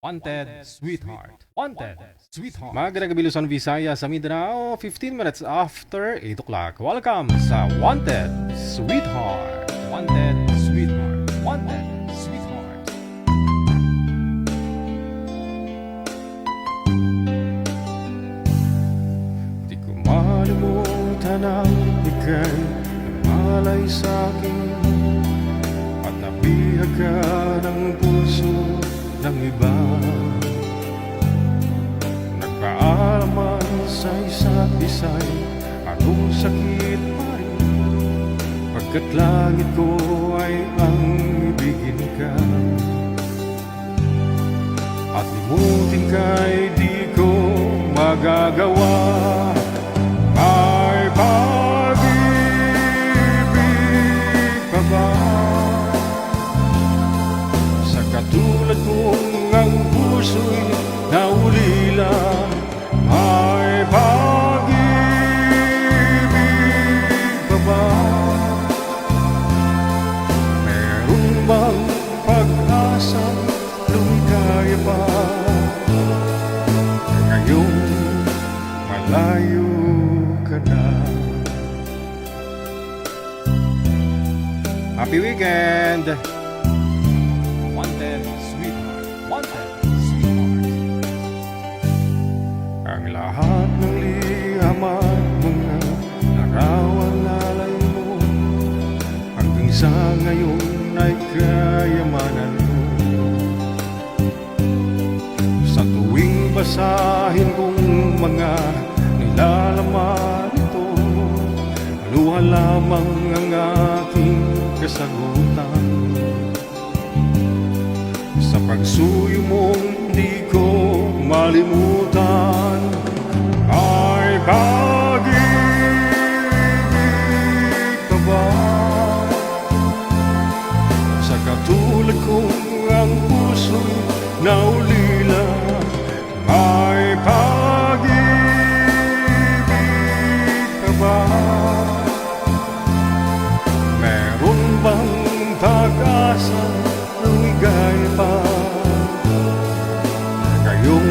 Wanted, sweetheart. Wanted, sweetheart. Magandang gabi Luzon, Visayas, sa Mindanao, 15 minutes after 8 o'clock. Welcome sa Wanted, Sweetheart. Wanted, Sweetheart. Wanted, Sweetheart. Di ko malimutan ang ika'y malay sa'kin at nabihag ka ng puso ng iba. Nagkaalaman sa isa't isa'y anong sakit pa rin, pagkat langit ko ay ang ibigin ka. At limutin ka'y di ko magagawa. May pag-ibig pa ba sa katulad mong ang puso'y naulila? May pag-ibig pa ba? Meron bang pag-asang lumikaya pa ngayong malayo ka na? Happy weekend! Wanted, sweetheart. Wanted, sweetheart. Ang lahat ng liham at mga larawan lalay mo hanggang sa ngayon ay kayamanan mo. Sa tuwing basahin kong mga nilalaman ito, luha lamang ang aking kasagutan. Sa pagsuyo mong di ko malimutan, ay pag-ibig pa ba sa katulad kong ang puso'y naulila? May pag-ibig pa ba? Meron bang pag-asa lumigaya pa ngayong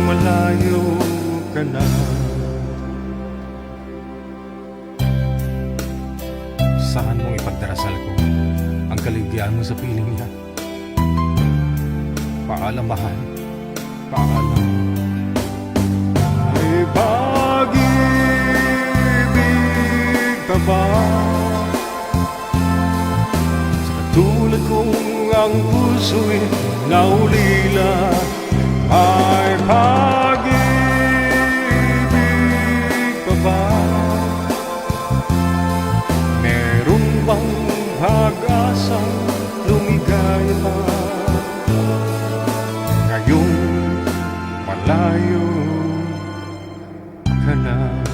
malayo ka na? Saan mong ipagdarasal ko ang kaligayahan mo sa piling niya? Paalam, mahal. Paalam. May pag-ibig pa ba sa katulad kong ang puso'y naulila? May pag-ibig pa ba? Meron bang pag-asang lumigaya pa ngayong malayo ka na?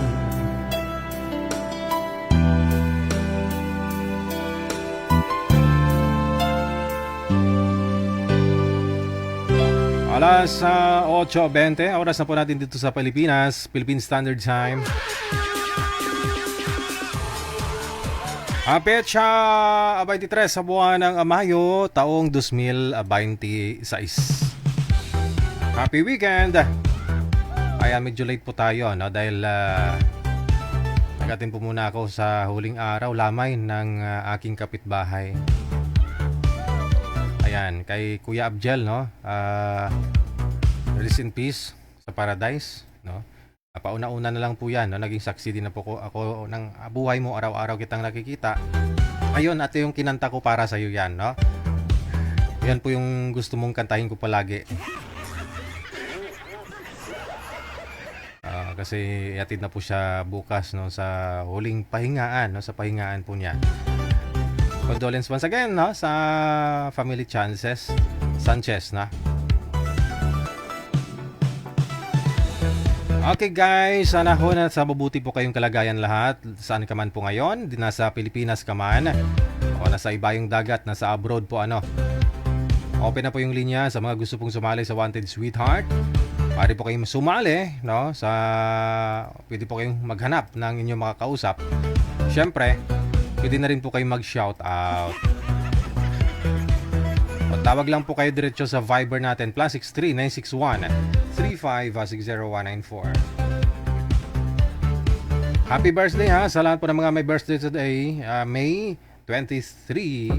Alas 8:20, oras na po natin dito sa Pilipinas, Philippine Standard Time. Petsa 23 sa buwan ng Mayo, taong 2026. Happy weekend! Ayan, medyo late po tayo, no? Dahil nagatin po muna ako sa huling araw, lamay ng aking kapitbahay. Ayan, kay Kuya Abjel, no? Rest in peace sa paradise, no? Pauna-una na lang po yan, no? Naging saksi din na po ako ng buhay mo, araw-araw kitang nakikita. Ayun, at yung kinanta ko para sa iyo yan, no? Yan po yung gusto mong kantahin ko palagi. Kasi iatid na po siya bukas, no, sa huling pahingaan, no, sa pahingaan po niya. Condolence once again, no, sa family Sanchez, na. Okay guys, sana ho na sa mabuti po kayong kalagayan lahat. Saan ka man po ngayon, di nasa Pilipinas ka man, o nasa ibayong dagat, nasa abroad po, ano. Open na po yung linya sa mga gusto pong sumali sa Wanted Sweetheart. Pwede po kayong sumali, no, pwede po kayong maghanap ng inyong makakausap. Siyempre, pwede na rin po kayong mag-shout out. Magtawag lang po kayo diretso sa Viber natin, +63 961 3560 Happy birthday ha sa lahat po ng mga may birthday today, May 23,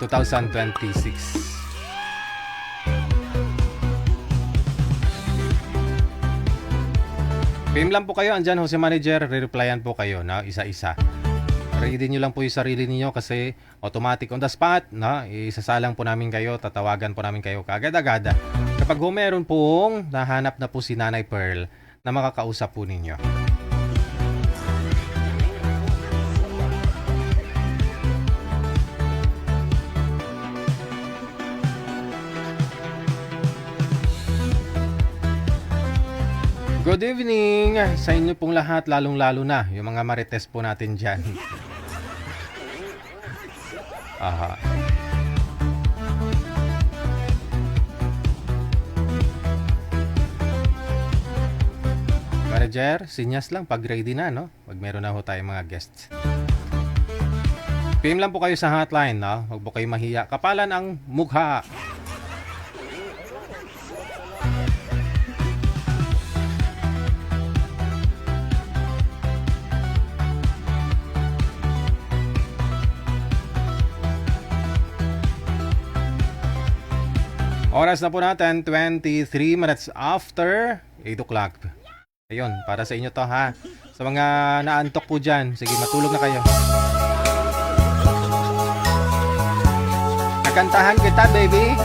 2026. PM lang po kayo, andyan ho si manager, re-replyan po kayo na isa-isa. Ready nyo lang po yung sarili niyo kasi automatic on the spot, no? Isasalang po namin kayo, tatawagan po namin kayo kagad-agad. Kapag meron pong nahanap na po si Nanay Pearl na makakausap po ninyo. Good evening sa inyo pong lahat, lalong-lalo na yung mga marites po natin dyan. Aha. Manager, sinyas lang pag ready na, no? Pag meron na ho tayong mga guests. PM lang po kayo sa hotline, no? Huwag po kayo mahiya. Kapalan ang mukha. Oras na po natin, 23 minutes after 8 o'clock. Ayun, para sa inyo to ha. Sa mga naantok po dyan, sige matulog na kayo. Nakantahan kita, baby.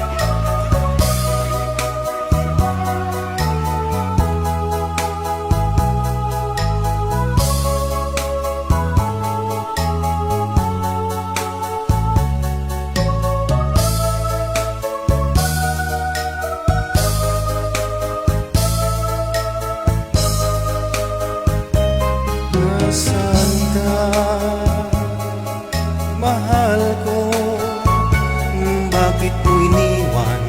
Saan ka, mahal ko? Bakit mo iniwan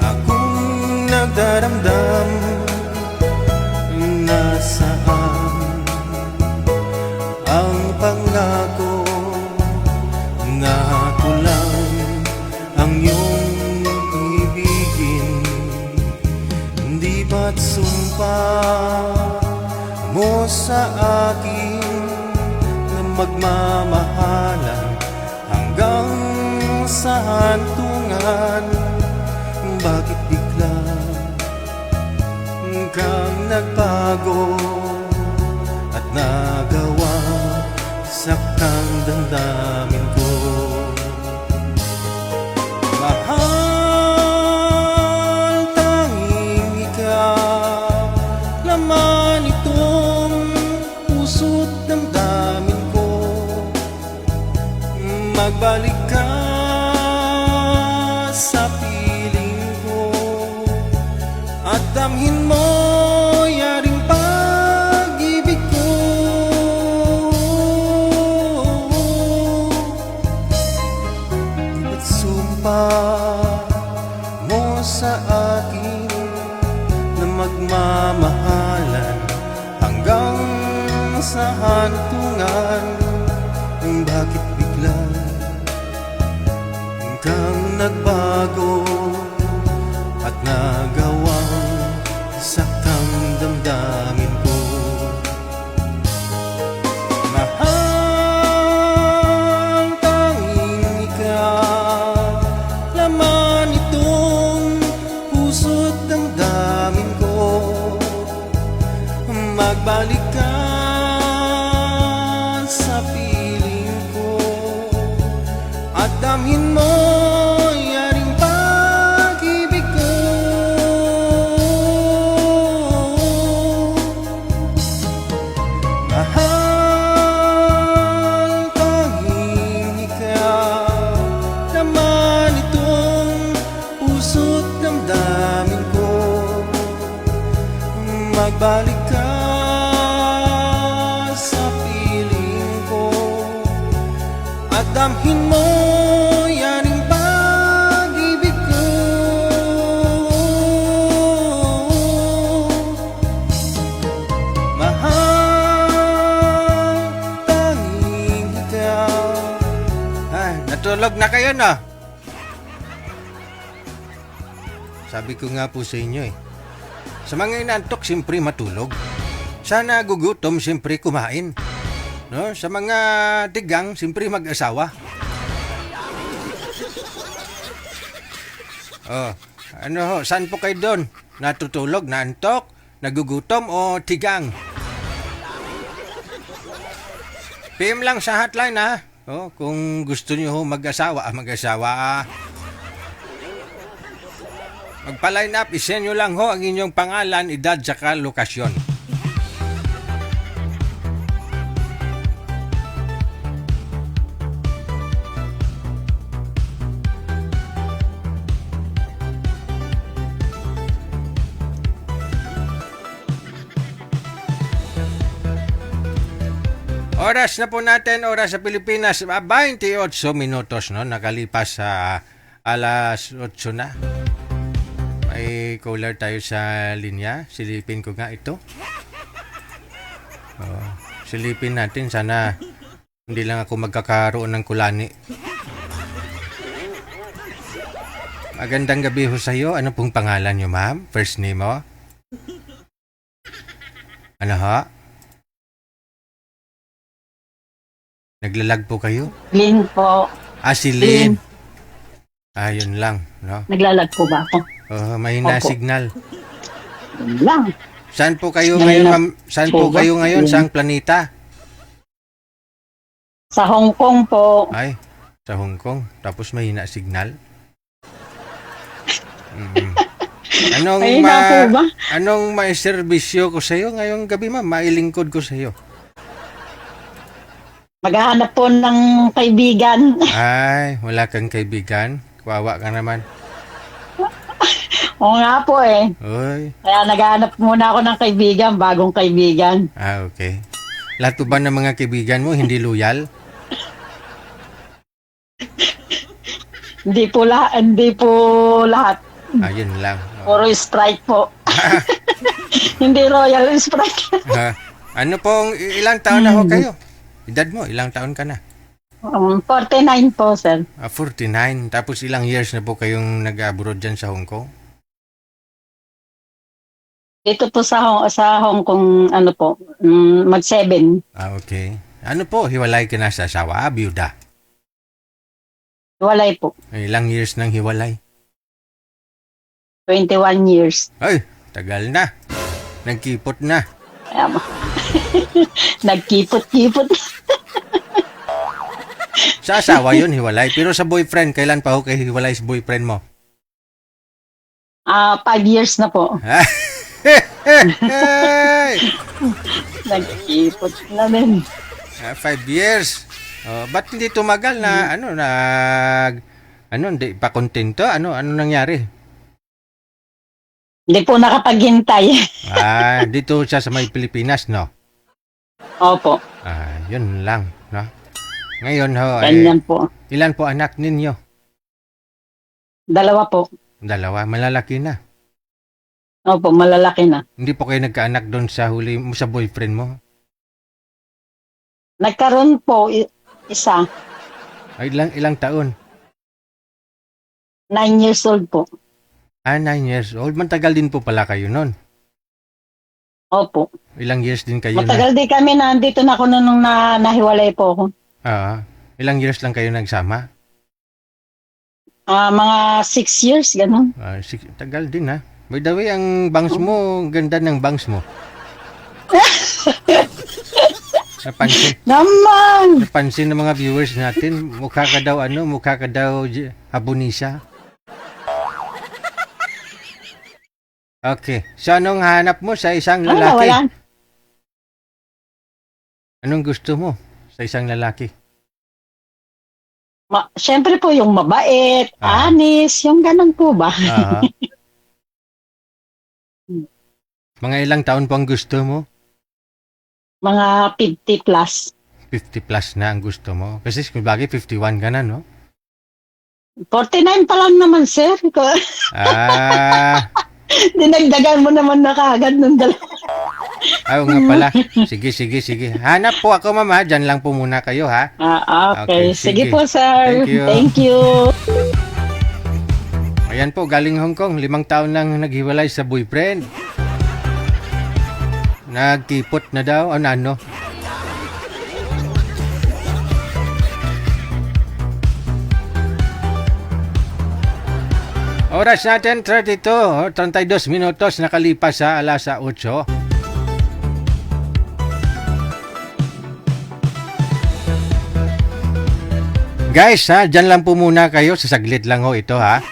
akong nagdaramdam? Nasaan ang pangako na ako lang ang iyong ibigin? Hindi ba't sumpa mo sa akin na magmamahalan hanggang sa hantungan? Bakit bigla kang nagbago at nagawa sakang damdamin ko? Mahal, tanging ikaw laman itong puso't damdamin ko. Magbalik ka sa piling ko at damhin mo yaring pag-ibig ko. At sumpa mo sa akin na magmamahalan hanggang sa hantungan. Bakit bigla kang nagbago at nagawang sakang damdamin ko? Mahal, tanging ikaw laman itong puso't damdamin ko. Magbalik ka sa piling ko at damhin mo yaring pag-ibig ko. Mahal, tanging ikaw laman itong puso't damdamin ko. Magbalik ka sa piling ko at damhin mo yaring pag-ibig ko. Mahal, tanging ikaw. Ay, natulog na kayo na. Sabi ko nga po sa inyo eh. Sa mga inantok, siyempre matulog. Sana gugutom, siyempre kumain. No? Sa mga tigang, siyempre mag-asawa. Oh, ano ho, saan po kayo doon? Natutulog, naantok, nagugutom o tigang? PM lang sa hotline ha. Oh, kung gusto niyo ho mag-asawa. Magpa-line up, isend nyo lang ho ang inyong pangalan, edad, saka lokasyon. Oras na po natin, oras sa Pilipinas, 28 minutos, no? Nakalipas sa alas 8 na. May caller tayo sa linya. Silipin ko nga ito. Silipin natin. Sana hindi lang ako magkakaroon ng kulani. Magandang gabi ho sa iyo. Ano pong pangalan niyo, ma'am? First name mo? Ano ho? Naglalag po kayo? Lynn po. Si Lynn. Yun lang, no? Naglalag po ba ako? Mahina Opo. signal. Yun lang. Saan po kayo Signal ngayon, na ma'am? Saan po po ba? kayo ngayon? Yun. Saang planeta? Sa Hong Kong po. Ay, sa Hong Kong. Tapos mahina signal. Anong Mahina po ba? anong maiserbisyo ko sa iyo ngayong gabi, ma'am? Mailingkod ko sa iyo. Maghahanap po ng kaibigan. Ay, wala kang kaibigan. Kawawa ka naman. Oo nga po eh. Uy. Kaya naghahanap muna ako ng kaibigan, bagong kaibigan. Okay. Lahat po ba ng mga kaibigan mo hindi loyal? Hindi po lahat. Yun lang. Puro Sprite po. Hindi Royal Sprite. Ano pong ilang taon na ho kayo? Edad mo, ilang taon ka na? 49 po, sir. 49. Tapos ilang years na po kayong nag-abroad dyan sa Hong Kong? Dito po sa Hong Kong, ano po, mag-7. Okay. Ano po, hiwalay ka na sa asawa? Biyuda? Walay po. Ilang years nang hiwalay? 21 years. Ay, tagal na. Nagkipot na. Kaya mo. Nagkipot-kipot. Sa asawa yun, hiwalay. Pero sa boyfriend, kailan pa ho kayo hiwalay sa boyfriend mo? 5 years na po. Hey! Nagkipot na din. 5 years. Ba't hindi tumagal na, hindi pa kontento? Ano nangyari? Hindi po nakapaghintay. Dito siya sa may Pilipinas, no? Opo. Yun lang, no? Ngayon ho, Ganyan po. ilan po anak ninyo? 2 po. 2, malalaki na. Opo, malalaki na. Hindi po kayo nagkaanak doon sa huli mo sa boyfriend mo? Nagkaroon po isa. Ay, ilang taon? 9 years old po. 9 years old. Matagal din po pala kayo noon. Opo. Ilang years din kayo Matagal din kami nandito na ako nung nahiwalay po ako. Ilang years lang kayo nagsama? Mga 6 years, gano'n. Tagal din ha. By the way, ang bangs mo, ganda ng bangs mo. Napansin ng mga viewers natin, mukha ka daw Abonisa. Okay. So, anong hanap mo sa isang lalaki? Wala. Anong gusto mo sa isang lalaki? Siyempre po yung mabait, honest, yung gano'n po ba? Mga ilang taon po ang gusto mo? Mga 50 plus. 50 plus na ang gusto mo? Kasi kung bagay 51 ka na, no? 49 pa lang naman, sir. Dinagdagan mo naman na kaagad ng dalawa. nga pala. Sige. Hanap po ako, mama. Diyan lang po muna kayo, ha? Okay. Sige po, sir. Thank you. Thank you. Ayan po, galing Hong Kong. 5 taon nang naghiwalay sa boyfriend. Nagkipot na daw. Ano? Oras natin, 32 minutos nakalipas sa alas 8. Guys, ha, dyan lang po muna kayo. Sasaglit lang ho ito, ha.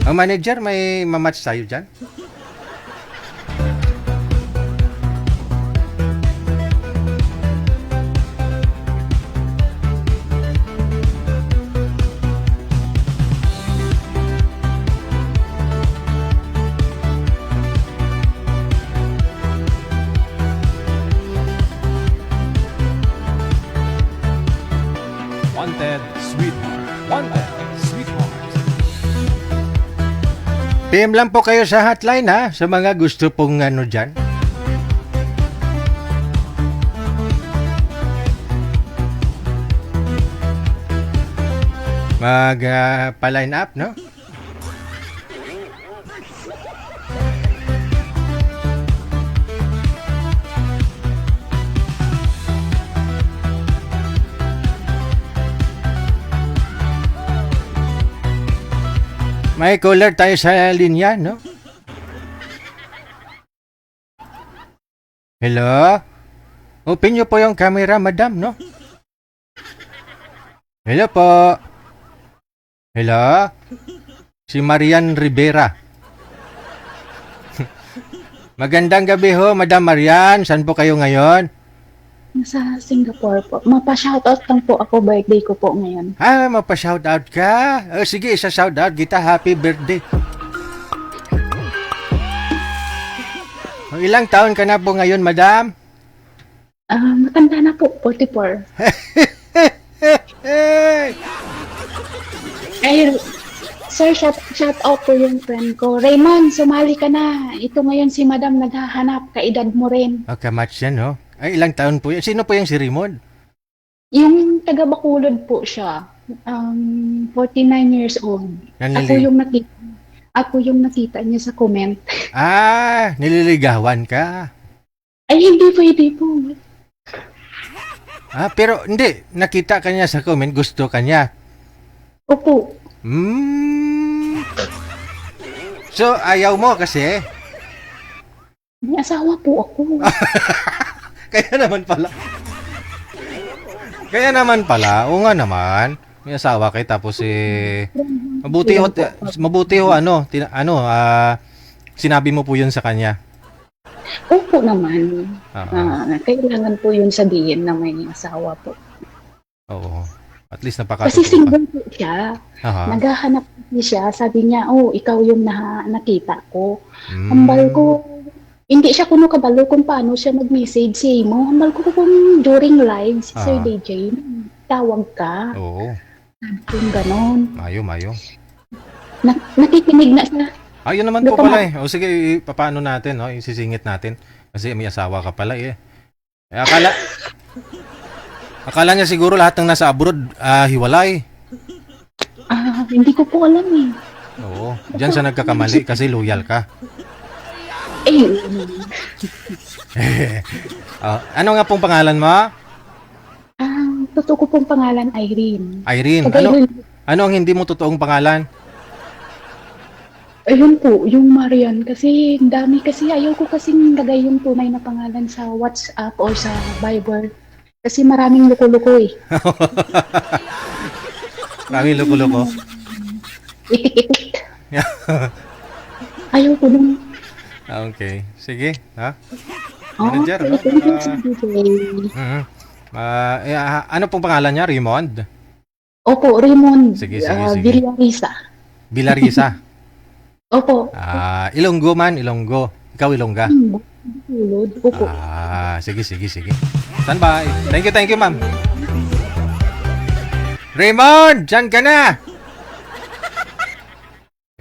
Ang manager, may mamatch tayo dyan? Wanted, sweetheart. Wanted, sweetheart. PM lang po kayo sa hotline, ha, sa mga gusto pong ano dyan. Pa-line up, no? May caller tayo sa linya, no? Hello? Open nyo po yung camera, madam, no? Hello po. Hello? Si Marian Rivera. Magandang gabi ho, Madam Marian. Saan po kayo ngayon? Nasa Singapore po. Mapa-shoutout lang po ako. Birthday ko po ngayon. Ah, mapa-shoutout ka? Sige, isa shoutout kita. Happy birthday. Ilang taon ka na po ngayon, madam? Matanda na po. 44. Ay, sir, shout out po yung friend ko. Raymond, sumali ka na. Ito ngayon si madam naghahanap. Kaedad mo rin. Kamatch yan, no? Ay, ilang taon po yan? Sino po yung si Raymond? Yung taga Bacolod po siya. 49 years old. Ako yung nakita niya sa comment. Ah, nililigawan ka. Ay, hindi pwede po. Ah, pero hindi. Nakita ka niya sa comment. Gusto ka niya. Opo. So, ayaw mo kasi? May asawa po ako. Kaya naman pala. Oo nga naman. May asawa kayo tapos mabuti ho sinabi mo po yun sa kanya. Opo naman. Kailangan po yun sabihin na may asawa po. Oo. At least napakatotoo. Kasi single po siya. Aha. Naghahanap po siya. Sabi niya, ikaw yung nakita ko. Hambal ko, hindi siya kuno kabalo kung paano siya nag-message si mo. Hambal ko kung during live, si Sir DJ, tawag ka. Oo. Kung ganon. Mayo. Nakikinig na siya. Ayun naman po pala eh. O sige, paano natin, no? Isisingit natin. Kasi may asawa ka pala eh. Akala niya siguro lahat ng nasa abroad, hiwalay. Hindi ko po alam eh. Oo. Diyan siya nagkakamali kasi loyal ka. Ano nga pong pangalan mo? Totoo ko pong pangalan, Irene. Irene. Ano ang hindi mo totoong pangalan? Ayun po, yung Marian. Kasi dami kasi, ayaw ko kasing lagay yung tunay na pangalan sa WhatsApp or sa Viber. Kasi maraming loko-loko eh. Maraming loko-loko? Itik-itik. Ayaw ko dun. Okay. Sige. Ha? Oh, Manager, ano pong pangalan niya? Raymond? Opo, Raymond. Sige. Villarisa. Villarisa? Opo. Ilonggo man, Ilonggo. Ikaw Ilongga? Opo. Sige. Standby. Thank you, ma'am. Raymond, dyan ka na!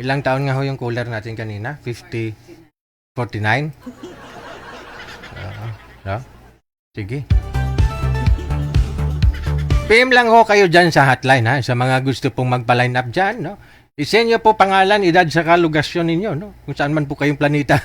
Ilang taon nga ho yung cooler natin kanina? 49? No? Sige. PM lang ho kayo dyan sa hotline ha, sa mga gusto pong magpa-line up dyan, no? I-send nyo po pangalan, edad, saka lugasyon ninyo, no? Kung saan man po kayong planeta.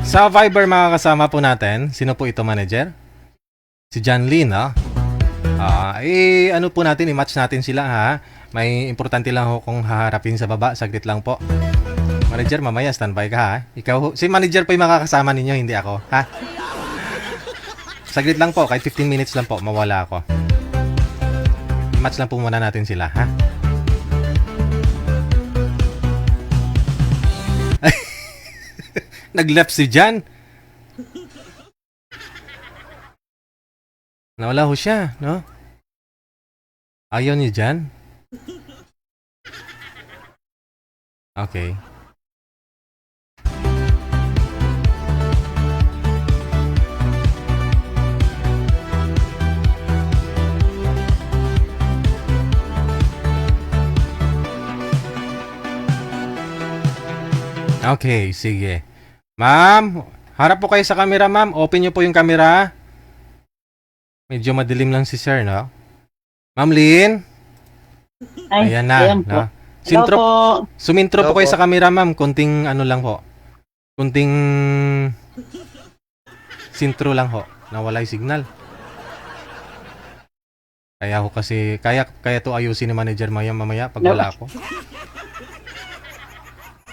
Sa Viber mga kasama po natin, sino po ito manager? Si John Lee, no? Ano po natin, i-match natin sila ha. May importante lang ho kung haharapin sa baba, saglit lang po. Manager, mamaya standby ka ha. Ikaw, si manager po yung makakasama ninyo, hindi ako, ha? Saglit lang po, kahit 15 minutes lang po, mawala ako. I-match lang po muna natin sila, ha? Nag-left si Jan. Nawala ho siya, no? Ayaw ni Jan. Okay. Okay, sige. Ma'am, harap po kayo sa camera, ma'am. Open nyo po yung camera. Medyo madilim lang si sir, no? Ma'am Lynn? Ay, Ayan na, ayan po. no? Sintro, Hello po. sumintro po Hello kayo po. sa camera, ma'am. Kunting ano lang po. Kunting sintro lang ho. Nawala yung signal. Kaya ho kasi, kaya to ayusin ni manager mamaya pag wala ako.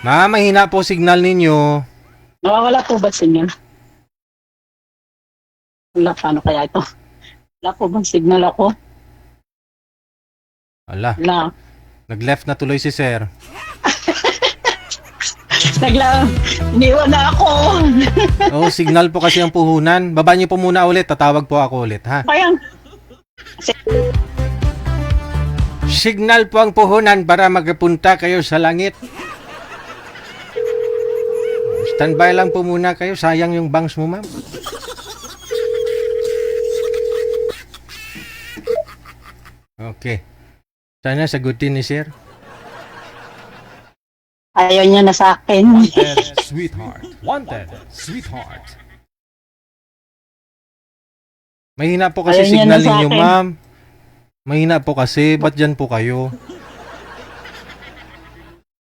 Ma'am, mahina po signal ninyo. Nawawala po ba signal? Wala, paano kaya ito? Wala po bang signal ako? Ala, Wala. nag-left na tuloy si sir. Iniwan na ako. Oh, signal po kasi ang puhunan. Baba niyo po muna ulit, tatawag po ako ulit, ha? Kaya, Signal po ang puhunan para magpunta kayo sa langit. Standby lang po muna kayo. Sayang yung bangs mo, ma'am. Okay. Sana sagutin ni sir. ayaw niya na sa akin. Sweetheart. Wanted. Sweetheart. Mahina po kasi Ayaw niya signal na sa ninyo, akin. ma'am. Mahina po kasi. Ba't dyan po kayo?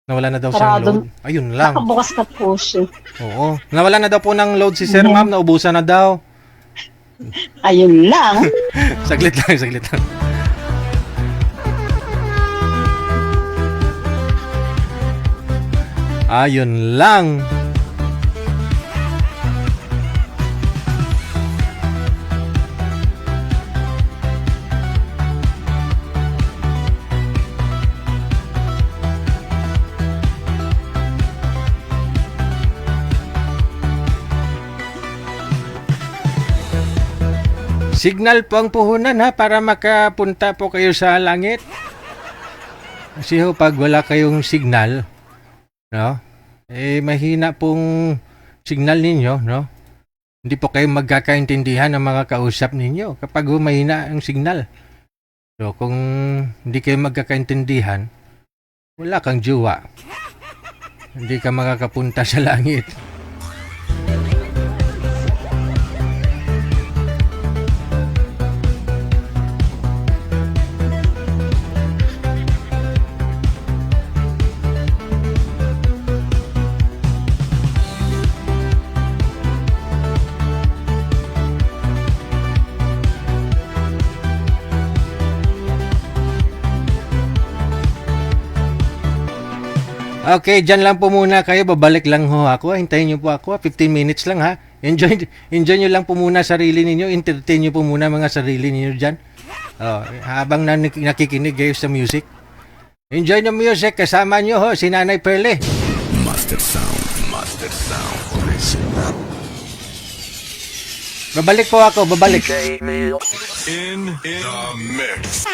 Nawala na daw siyang Sarado. load. Ayun lang. Nakabukas ka po siya. Oo. Nawala na daw po ng load si sir, ma'am. Naubusan na daw. Ayun lang. Saglit lang, saglit lang. Ayun lang. Signal po ang puhunan ha para makapunta po kayo sa langit. Kasi ho, pag wala kayong signal, no? Mahina pong signal ninyo, no? Hindi po kayo magkakaintindihan ng mga kausap ninyo kapag ho, mahina ang signal. So, kung hindi kayo magkakaintindihan, wala kang jowa. Hindi ka makakapunta sa langit. Okay, dyan lang po muna kayo. Babalik lang ho ako. Hintayin nyo po ako. 15 minutes lang ha. Enjoy nyo lang po muna sarili ninyo. Entertain nyo po muna mga sarili ninyo dyan. Habang nakikinig kayo sa music. Enjoy the music. Kasama nyo ho, si Nanay Perle. Master Sound Original. Babalik po ako, babalik. In the mix.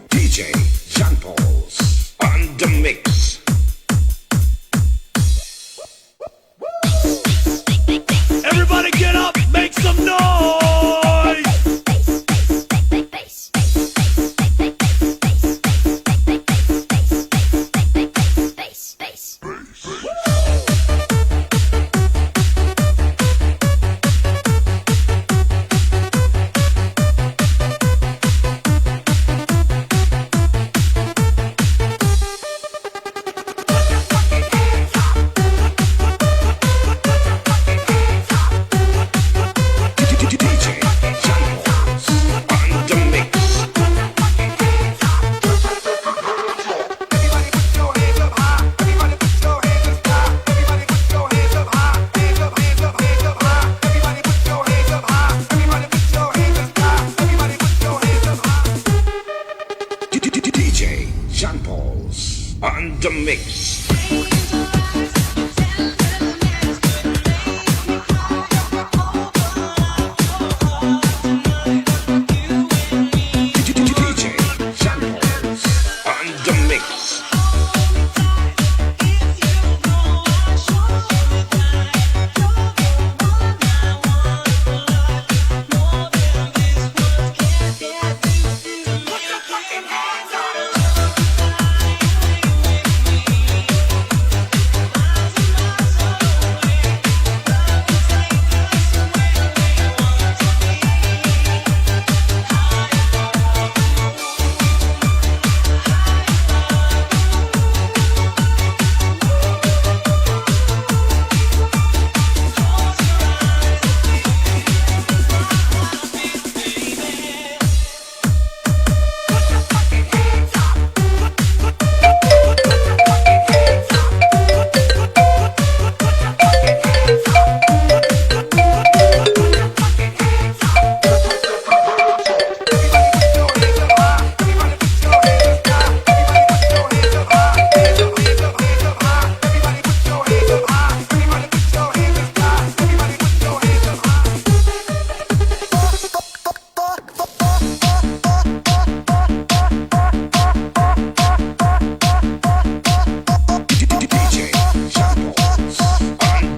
DJ John Pauls on the mix. Everybody get up, make some noise. DJ John Pauls on the mix. DJ John Pauls on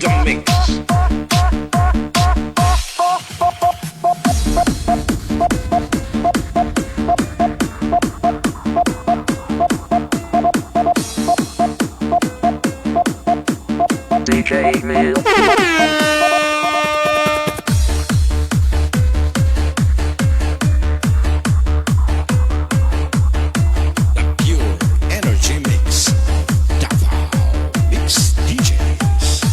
the mix. DJ Man. The Pure Energy Mix. Davao Mix DJs.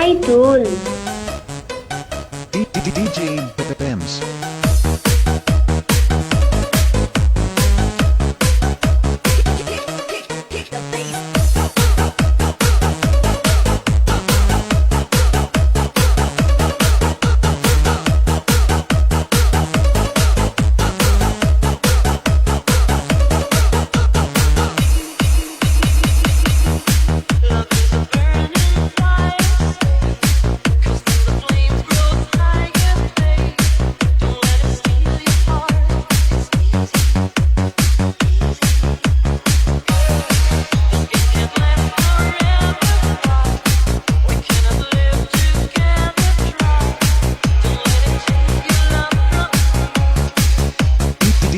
Idol. DJ Pems.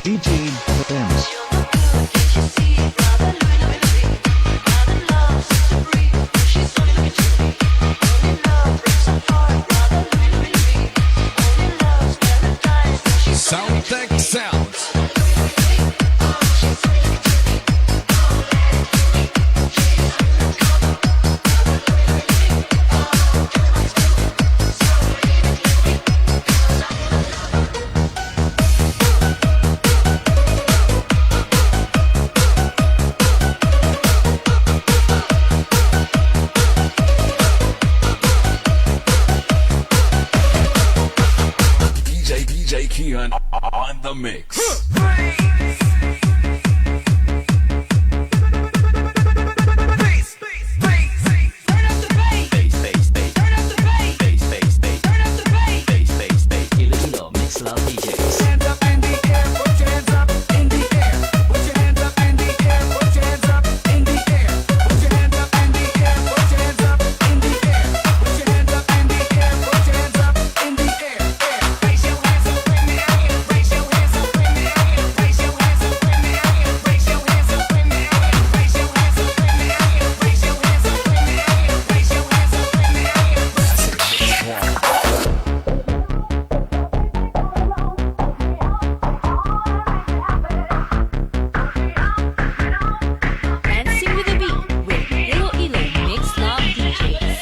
DJ Pems. Soundtech Sounds. DJ Keon on the mix. Dancing with the Beat with Iloilo Mix Love DJs.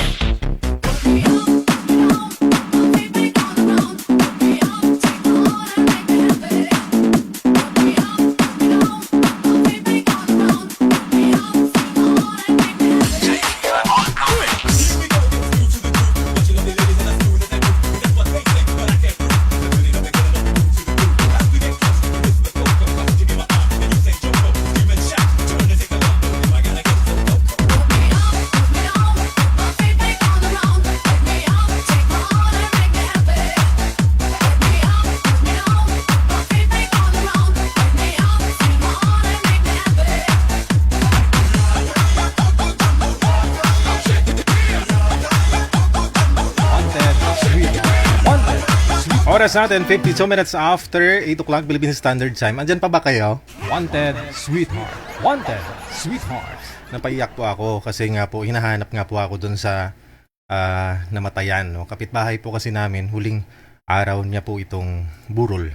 Oras natin, 52 minutes after 8 o'clock Philippine Standard Time. Andyan pa ba kayo? Wanted, sweetheart. Wanted, sweetheart. Napaiyak po ako kasi nga po, hinahanap nga po ako dun sa namatayan. No? Kapitbahay po kasi namin, huling araw niya po itong burol.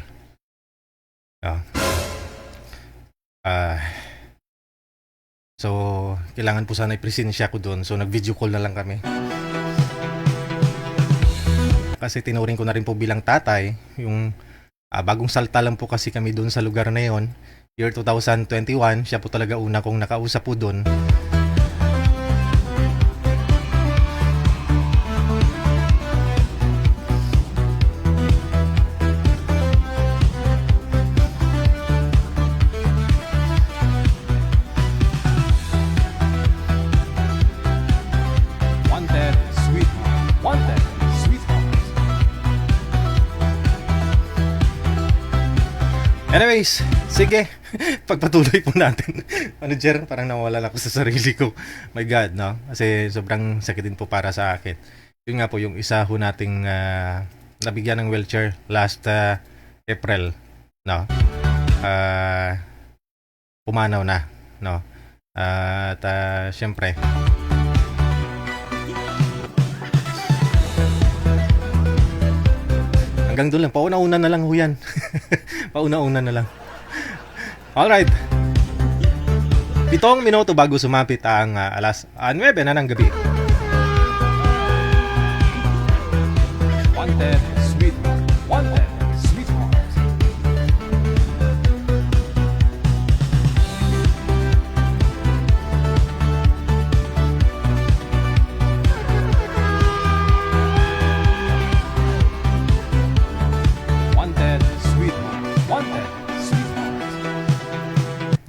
So, kailangan po sana i-presensya ko dun. So, nag-video call na lang kami. Kasi tinuring ko na rin po bilang tatay. Yung bagong salta lang po kasi kami doon sa lugar na yon. Year 2021, siya po talaga una kong nakausap po doon. Wanted, sweetheart. Wanted, sweetheart. Anyways, sige. Pagpatuloy po natin. Manager, parang nawala ako sa sarili ko. My God, no? Kasi sobrang sakit din po para sa akin. Yun nga po, yung isa ho nating nabigyan ng wheelchair last April, no? Pumanaw na, no? At syempre, hanggang doon lang. Pauna-una na lang ho yan. Pauna-una na lang. Alright. 7 minuto bago sumapit ang alas 9 na ng gabi.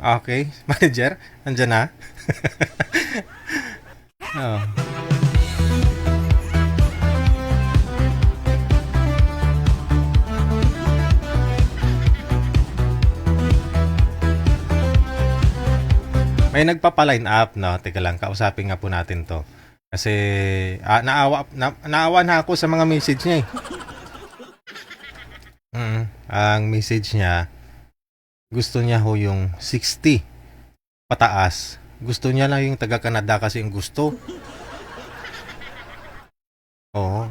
Okay, manager, andyan na. Oh. May nagpapa-line up, no? Teka lang, kausapin nga po natin to. Kasi naawa na ako sa mga message niya eh. Ang message niya, gusto niya ho yung 60 pataas. Gusto niya lang yung taga-Canada kasi yung gusto. Oo.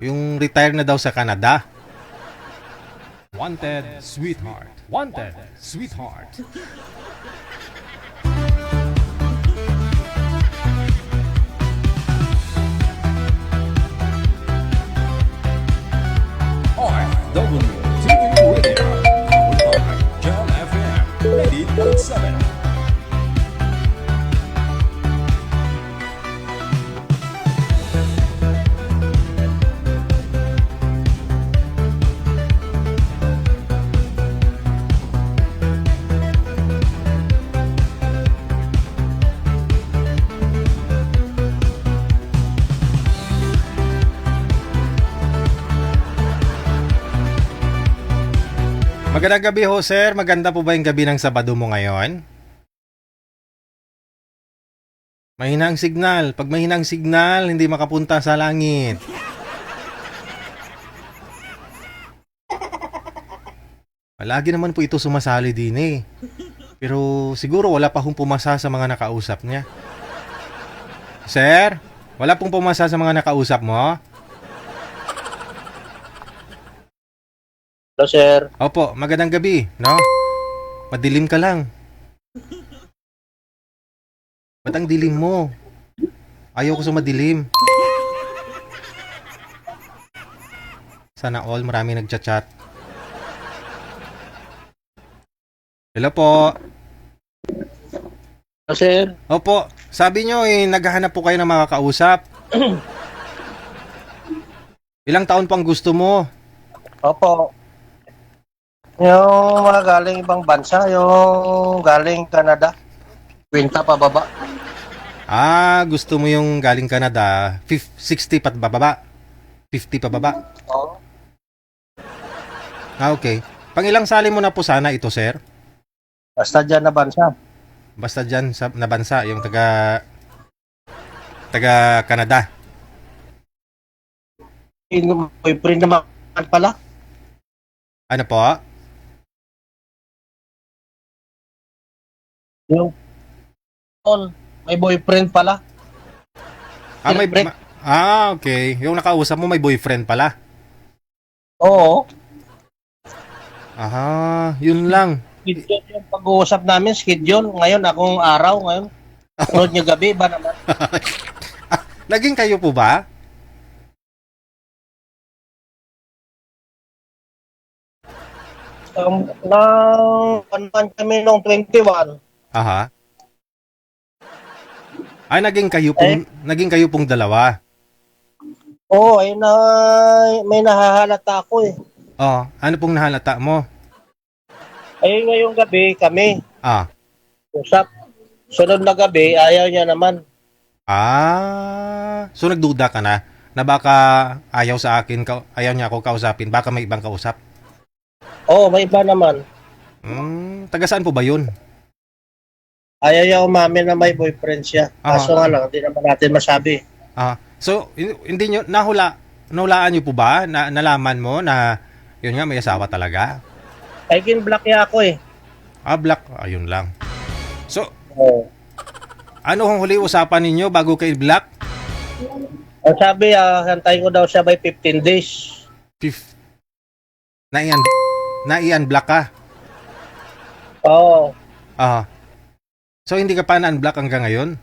Yung retire na daw sa Canada. Wanted, sweetheart. Wanted, sweetheart. WTV Radio, powered by Jam FM 90.7. Magandang gabi ho, sir. Maganda po ba yung gabi ng Sabado mo ngayon? Mahina ang signal. Pag mahina ang signal, hindi makapunta sa langit. Lagi naman po ito sumasali din eh. Pero siguro wala pa hong pumasa sa mga nakausap niya. Sir, wala pong pumasa sa mga nakausap mo? Hello, sir. Opo, magandang gabi, no? Madilim ka lang. Ba't ang dilim mo? Ayaw ko sa madilim. Sana all, marami nagchat-chat. Hello po. Hello, sir. Opo, sabi nyo naghahanap po kayo ng makakausap. Ilang taon pang gusto mo? Opo. Yung mga galing ibang bansa, yung galing Canada. Kwenta pa baba. Gusto mo yung galing Canada, 60 pa bababa? 50 pa baba? Oo. Okay. Pangilang sali mo na po sana ito, sir? Basta dyan na bansa. Basta dyan sa na bansa, yung taga Canada. Yung boyfriend naman pala. Ano po? Yung may boyfriend pala. Okay. Yung nakausap mo may boyfriend pala. Oo. Yun lang. Schedule yung pag-uusap namin, schedule. Ngayon, akong araw, ngayon. Sunod niya gabi, ba naman? Naging kayo po ba? Nang kami noong 21. Aha. Naging kayo pong dalawa. Oo, may nahahalata ako eh. Ano pong nahalata mo? Ay, ngayong gabi kami. Usap. Sunod na gabi, ayaw niya naman. So nagduda ka na baka ayaw sa akin, ayaw niya ako kausapin, baka may ibang kausap? Oo, may iba naman. Taga saan po ba yun? Ayaw niya umamin na may boyfriend siya. Kaso nga lang, hindi naman natin masabi. So, hindi nyo, nahulaan nyo po ba? Nalaman mo na, yun nga, may asawa talaga? Ay, kin-block niya ako eh. Black, ayun lang. So, Oo. ano hong huli usapan ninyo bago kay Black? Ang sabi, hantay ko daw siya by 15 days. Na-unblock ka? Oo. So, hindi ka pa na-unblock hanggang ngayon?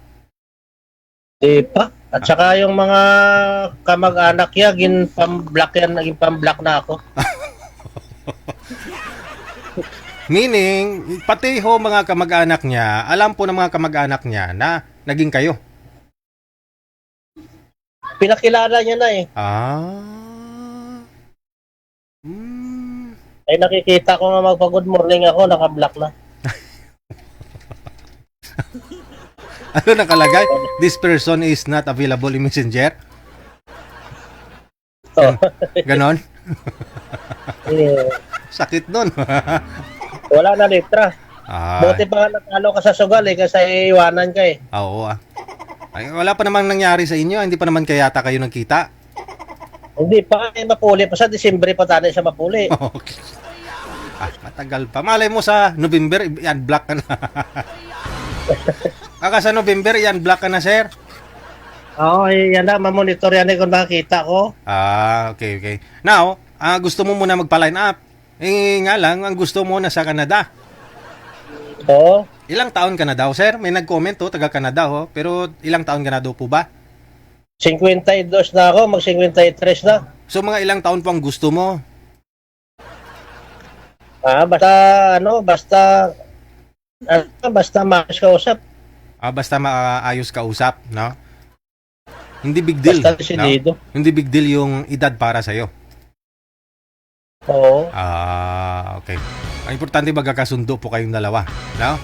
Di pa. At saka yung mga kamag-anak niya, naging pam-block na ako. Meaning, pati ho mga kamag-anak niya, alam po ng mga kamag-anak niya na naging kayo. Pinakilala niya na eh. Ay nakikita ko nga magpa-good morning ako, naka-block na. Ano nakalagay? This person is not available in Messenger. Oh. Ganon? Eh, Sakit nun. wala na letra. Ah, Buti pa nga natalo ka sa sugal kasi iwanan ka eh. oo ah. Ay, wala pa namang nangyari sa inyo. Hindi pa naman kaya yata kayo nagkita. Hindi pa mapuli pa sa Disyembre pa tayo sa mapuli. Okay. Matagal pa. Malay mo sa November, i-unblock ka na. Sa November, i-unblock ka na, sir. Oo, yan na, mamonitor yan kung nakita ko. Okay. Now, gusto mo muna magpa-line up. Nga lang, ang gusto mo na sa Canada. Oo. Ilang taon ka na daw, sir? May nag-comment taga Canada, pero ilang taon ka na daw po ba? 52 na ako, mag-53 na. So, mga ilang taon po ang gusto mo? Basta maayos ka usap. Basta maayos ka usap, no? Hindi big deal, Basta decidido. no? Hindi big deal yung edad para sa'yo. Oo. Okay. Ang importante magkakasundo po kayong dalawa, no?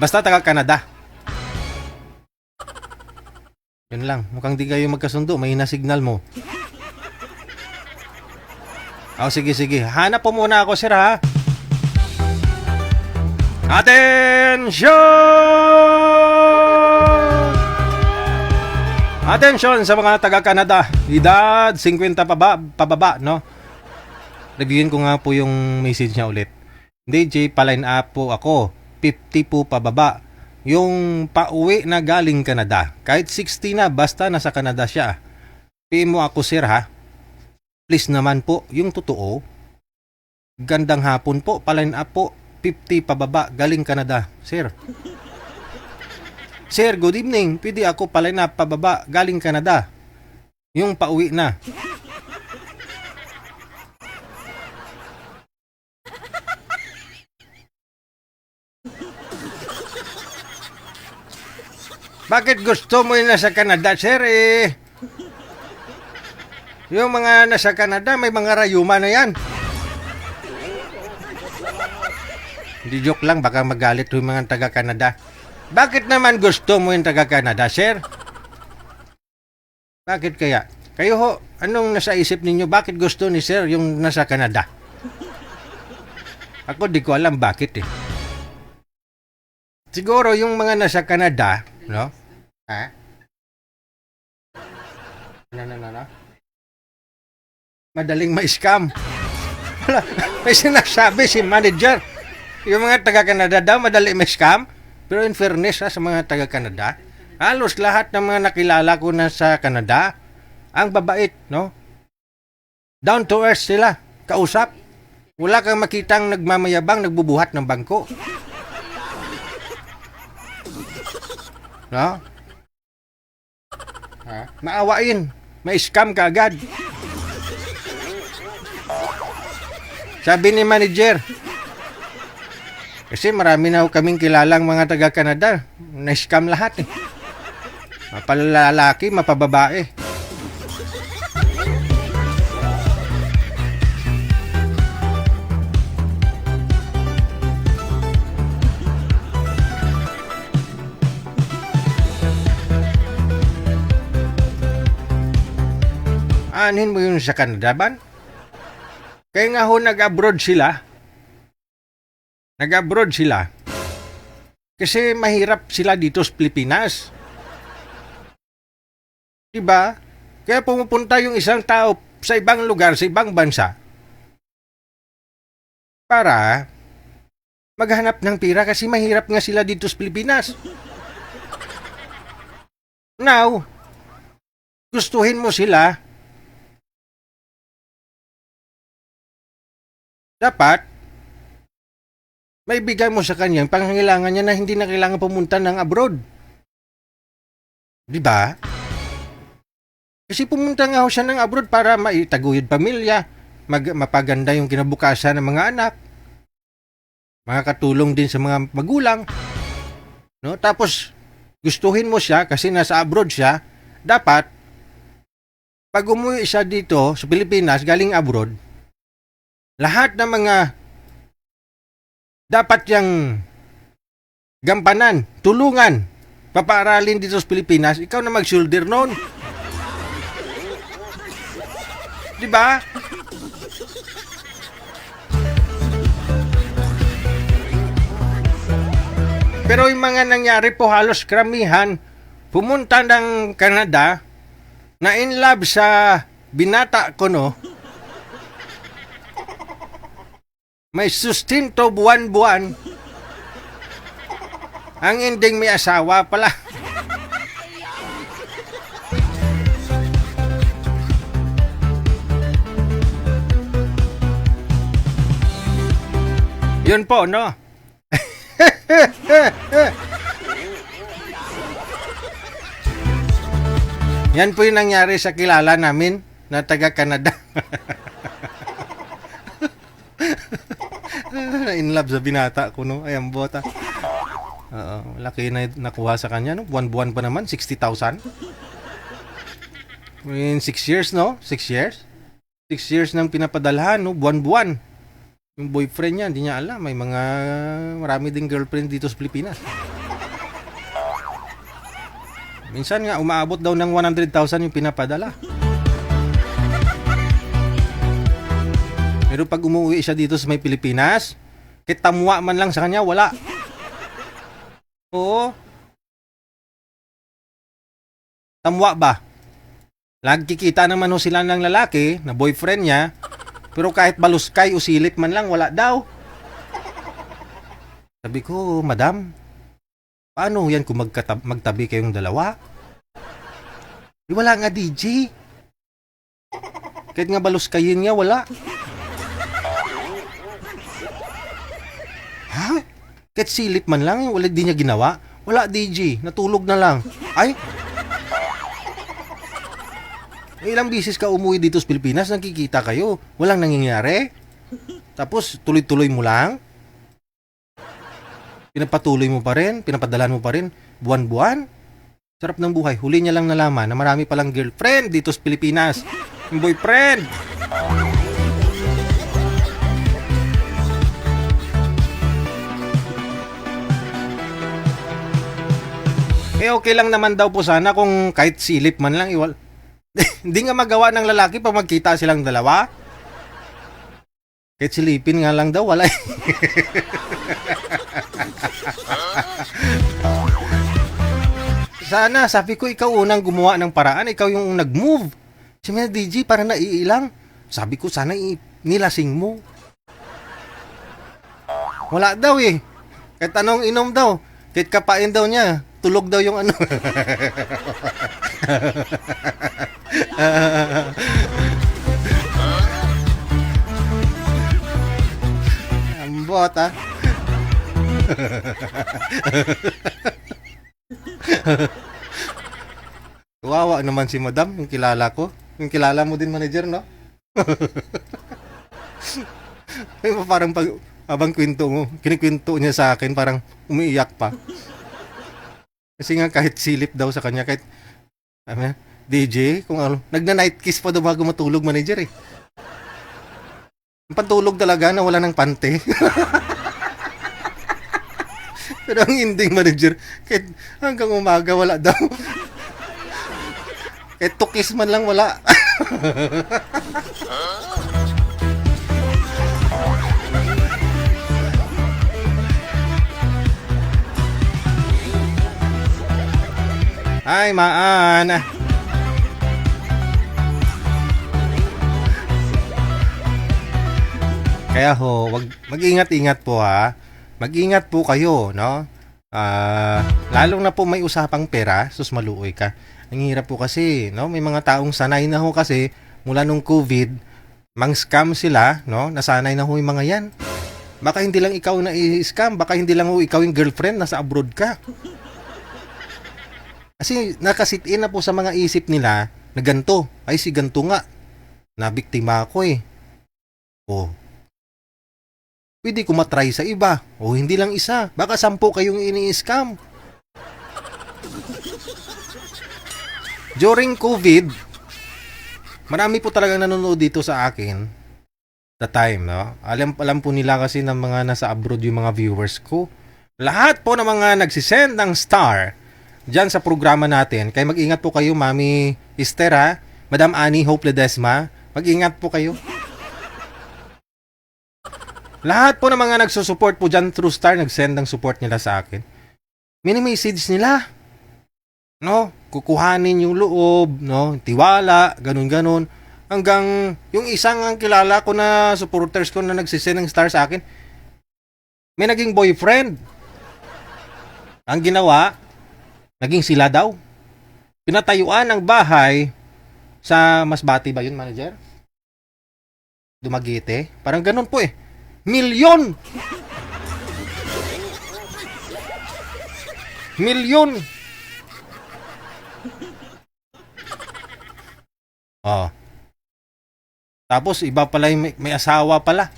Basta taga Canada. Yun lang. Mukhang di kayo magkasundo. Mahina signal mo. Sige. Hanap po muna ako, sir, ha? Attention sa mga taga-Canada. Edad 50 pababa, no? Reviewin ko nga po yung message niya ulit. DJ, pa-line up po ako. 50 po pababa. Yung pauwi na galing Canada. Kahit 60 na, basta nasa Canada siya. PM mo ako, sir, ha? Please naman po, yung totoo. Gandang hapon po, pa-line up po. 50 pababa, galing Canada, sir. Sir, good evening. Pwede ako pa-line up pababa, galing Canada. Yung pauwi na. Bakit gusto mo yung nasa Canada, sir, Yung mga nasa Canada, may mga rayuma na yan. Hindi, joke lang, baka magalit yung mga taga-Canada. Bakit naman gusto mo yung taga-Canada, sir? Bakit kaya? Kayo ho, anong nasa isip ninyo? Bakit gusto ni sir yung nasa Canada? Ako di ko alam bakit Siguro yung mga nasa Canada, no? Ha? No. Madaling ma-scam. May sinasabi si manager. Yung mga taga-Canada daw, madali ma-scam. Pero in fairness sa mga taga-Canada, halos lahat ng mga nakilala ko na sa Canada, ang babait, no? Down to earth sila, kausap. Wala kang makitang nagmamayabang, nagbubuhat ng bangko. No? Maawain, may scam ka agad. Sabi ni manager, kasi marami na kaming kilalang mga taga-Canada, na-scam lahat Mapalalaki, mapababae. Anin mo yun sa Canada, ban? Kaya nga ho, nag-abroad sila. Kasi mahirap sila dito sa Pilipinas. Diba? Kaya pumupunta yung isang tao sa ibang lugar, sa ibang bansa, para maghanap ng pira kasi mahirap nga sila dito sa Pilipinas. Now, gustuhin mo sila, dapat may bigay mo sa kanya yung pangangailangan niya na hindi na kailangan pumunta ng abroad. Di ba? Kasi pumunta nga ho siya ng abroad para maitaguyod pamilya, mapaganda yung kinabukasan ng mga anak, makakatulong din sa mga magulang. No? Tapos, gustuhin mo siya kasi nasa abroad siya, dapat, pag umuwi siya dito sa Pilipinas, galing abroad, lahat ng mga dapat yang gampanan, tulungan, papaaralin dito sa Pilipinas, ikaw na mag-shoulder noon. Di ba? Pero yung mga nangyari po halos karamihan, pumunta ng Canada, na in love sa binata ko, no? May sustento buwan-buwan. Ang ending may asawa pala. Yun po, no? Yan po yung nangyari sa kilala namin na taga-Canada. In love sa binata ko, no? Ay, ang bota. Laki na nakuha sa kanya, no? Buwan-buwan pa naman, 60,000. In 6 years, no? 6 years? 6 years nang pinapadalhan, no? Buwan-buwan. Yung boyfriend niya, hindi niya alam. May marami ding girlfriend dito sa Pilipinas. Minsan nga, umaabot daw ng 100,000 yung pinapadala. Pero pag umuwi siya dito sa may Pilipinas, kitamwa man lang sa kanya, wala. Oo. Tamwa ba? Lagi kikita naman ho sila ng lalaki na boyfriend niya, pero kahit baluskay o silip man lang, wala daw. Sabi ko, madam, paano yan kung magtabi kayong dalawa? Wala nga, DJ. Kahit nga baluskayin niya, wala. Ha? Kahit silip man lang, wala di niya ginawa. Wala, DJ. Natulog na lang. Ay? Ilang bisis ka umuwi dito sa Pilipinas, nakikita kayo. Walang nangyayari. Tapos, tuloy-tuloy mo lang. Pinapatuloy mo pa rin, pinapadalan mo pa rin, buwan-buwan. Sarap ng buhay. Huli niya lang nalaman na marami palang girlfriend dito sa Pilipinas. Yung boyfriend. Okay lang naman daw po sana kung kahit silip man lang, hindi nga magawa ng lalaki pag magkita silang dalawa. Kahit silipin nga lang daw, wala. Sana, sabi ko, ikaw unang gumawa ng paraan, ikaw yung nag-move. Sabi na, DJ, para naiilang. Sabi ko, sana nilasing mo. Wala daw eh. Kahit anong inom daw. Kahit kapain daw niya. Tulog daw yung ano. Ambot, ha? Kawawa naman si madam, yung kilala ko. Yung kilala mo din, manager, no? Ay, parang habang kinikwento niya sa akin, parang umiiyak pa. Kasi nga kahit silip daw sa kanya, kahit DJ, kung ano, nagna-night kiss pa daw bago matulog, manager eh. Ang pantulog talaga na wala ng pante. Pero ang ending, manager, kahit hanggang umaga wala daw. Kahit tukis man lang wala. Ay, maan. Kaya ho, mag-ingat-ingat po ha. Mag-ingat po kayo, no? Lalong na po may usapang pera, sus maluoy ka. Ang hirap po kasi, no? May mga taong sanay na ho kasi mula nung COVID, mang-scam sila, no? Nasanay na ho yung mga yan. Baka hindi lang ikaw na i-scam, baka hindi lang ho ikaw yung girlfriend, nasa abroad ka. Kasi nakasit-in na po sa mga isip nila na ganto. Ay, si ganto nga. Nabiktima ako eh. Oh. Pwede ko matry sa iba. O hindi lang isa. Baka 10 kayong ini-scam. During COVID, marami po talagang nanonood dito sa akin. the time, no? Alam po nila kasi ng mga nasa abroad yung mga viewers ko. Lahat po ng mga nagsisend ng star dyan sa programa natin. Kaya mag-ingat po kayo, Mami Esther, ha? Madam Annie Hope Ledesma. Mag-ingat po kayo. Lahat po ng mga nagsusupport po dyan through star, nag-send ng support nila sa akin. Mini-message nila. No? Kukuhanin yung loob, no? Tiwala, ganun-ganun. Hanggang yung isang ang kilala ko na supporters ko na nagsisend ng star sa akin, may naging boyfriend. Ang ginawa, naging sila daw. Pinatayuan ng bahay sa Masbate ba yun, manager? Dumaguete? Parang ganun po eh. Milyon! Milyon! Oh. Tapos iba pala yung may asawa pala.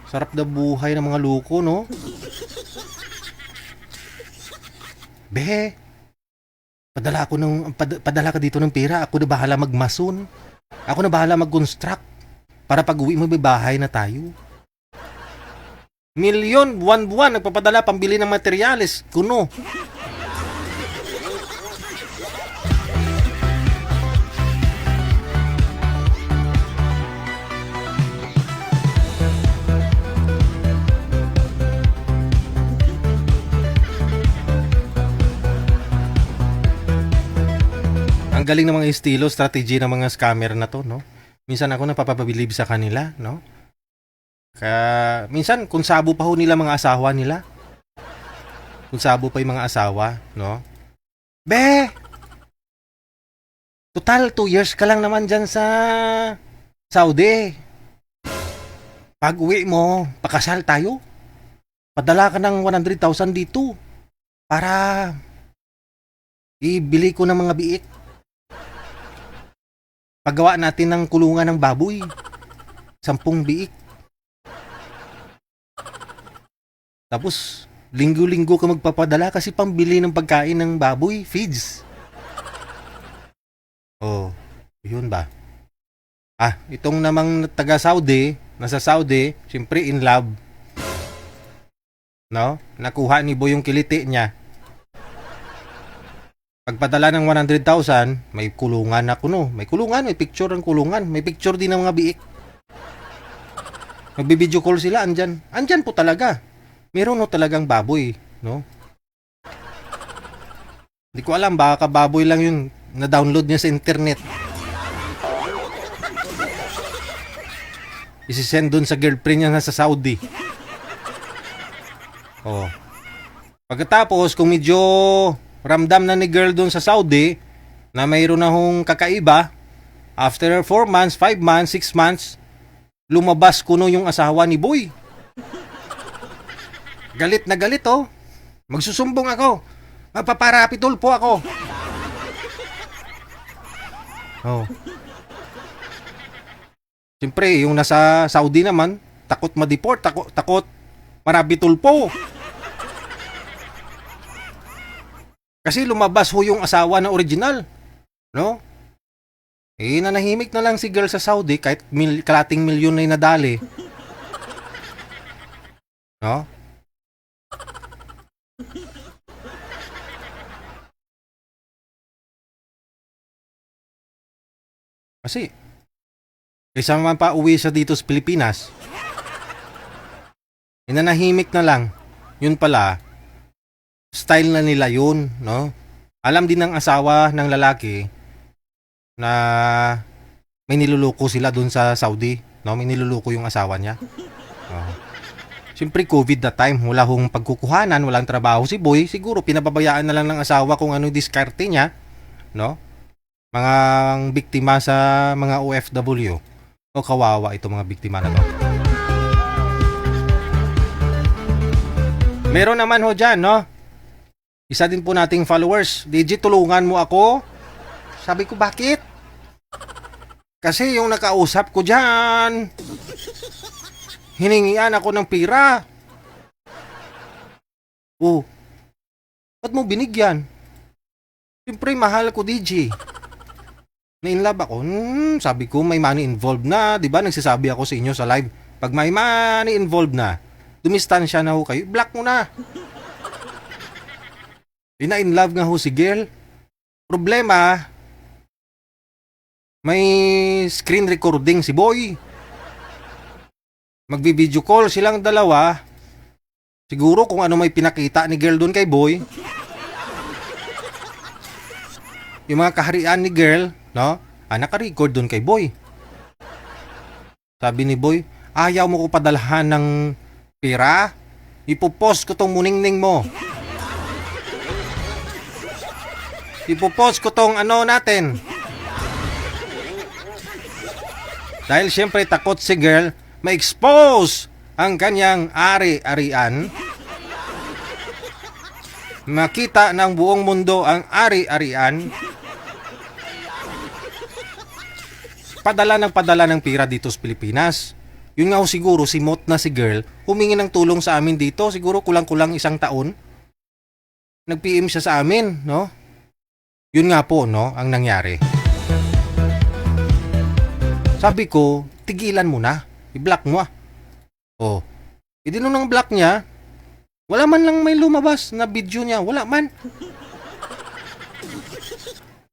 Sarap na buhay ng mga loko, no? Be, padala ka dito ng pera. Ako na bahala magmason. Ako na bahala mag-construct. Para pag uwi mo, may bahay na tayo. Milyon, buwan-buwan, nagpapadala pambili ng materyales. Kuno. Ang galing ng mga estilo, strategy ng mga scammer na to, no? Minsan ako napapabilib sa kanila, no? Kaya, minsan, kung sabo pa ho nila mga asawa nila. Kung sabo pa yung mga asawa, no? Be! Total, 2 years ka lang naman dyan sa Saudi. Pag uwi mo, pakasal tayo. Padala ka ng 100,000 dito. Para ibili ko ng mga biik. Paggawa natin ng kulungan ng baboy. 10 biik. Tapos, linggo-linggo ka magpapadala kasi pambili ng pagkain ng baboy, feeds. Oh, yun ba? Ah, itong namang taga Saudi, nasa Saudi, siyempre in love. No? Nakuha ni Boy yung kiliti niya. Pagpadala ng 100,000, may kulungan ako, no? May kulungan, may picture ng kulungan. May picture din ng mga biik. Nagbibideo call sila, andyan. Andyan po talaga. Meron no talagang baboy, no? Hindi ko alam, baka baboy lang yun. Na-download niya sa internet. Isisend dun sa girlfriend niya na sa Saudi. Oh. Pagkatapos, kung medyo ramdam na ni girl dun sa Saudi na mayroon na hong kakaiba, after 4 months, 5 months, 6 months, lumabas kuno yung asawa ni Boy. Galit na galit, oh. Magsusumbong ako. Mapaparapitol po ako. Oh. Siyempre, yung nasa Saudi naman, takot ma-deport, takot marabitol po. Kasi lumabas ho yung asawa na original. No? Eh, nanahimik na lang si girl sa Saudi kahit kalating milyon na nadali. No? Kasi, isa man pa uwi siya dito sa Pilipinas, inanahimik na lang. Yun pala, style na nila yun, no? Alam din ng asawa ng lalaki na may niluluko sila dun sa Saudi, no? May niluluko yung asawa niya. Siyempre, COVID na time, wala hong pagkukuhanan, walang trabaho si Boy. Siguro, pinababayaan na lang ng asawa kung ano yung diskarte niya, no? Mga biktima sa mga OFW. O kawawa ito mga biktima na to. Meron naman ho dyan, no? Isa din po nating followers. DJ, tulungan mo ako. Sabi ko, bakit? Kasi yung nakausap ko dyan, hiningian ako ng pira. Oh, ba't mo binigyan? Siyempre, mahal ko, DJ. Na-inlove ako. Sabi ko, may money involved na. Di ba? Nagsasabi ako sa inyo sa live. Pag may money involved na, dumistansya na ho kayo, block mo na. Na-inlove nga ho si girl. Problema, may screen recording si boy. Magbi-video call silang dalawa. Siguro kung ano may pinakita ni girl doon kay boy. Yung mga kaharian ni girl, no? Naka-record doon kay boy. Sabi ni boy, ayaw mo ko padalhan ng pera? Ipopost ko tong muningning mo. Ipopost ko tong ano natin. Dahil siyempre takot si girl ma-expose ang kanyang ari-arian. Makita ng buong mundo ang ari-arian. Padala ng pira dito sa Pilipinas. Yun nga ho siguro, si Mot na si girl, humingi ng tulong sa amin dito. Siguro kulang-kulang 1 taon. Nag-PM siya sa amin, no? Yun nga po, no, ang nangyari. Sabi ko, tigilan mo na. I-block mo ah. Oh, hindi nung block niya, wala man lang may lumabas na video niya. Wala man.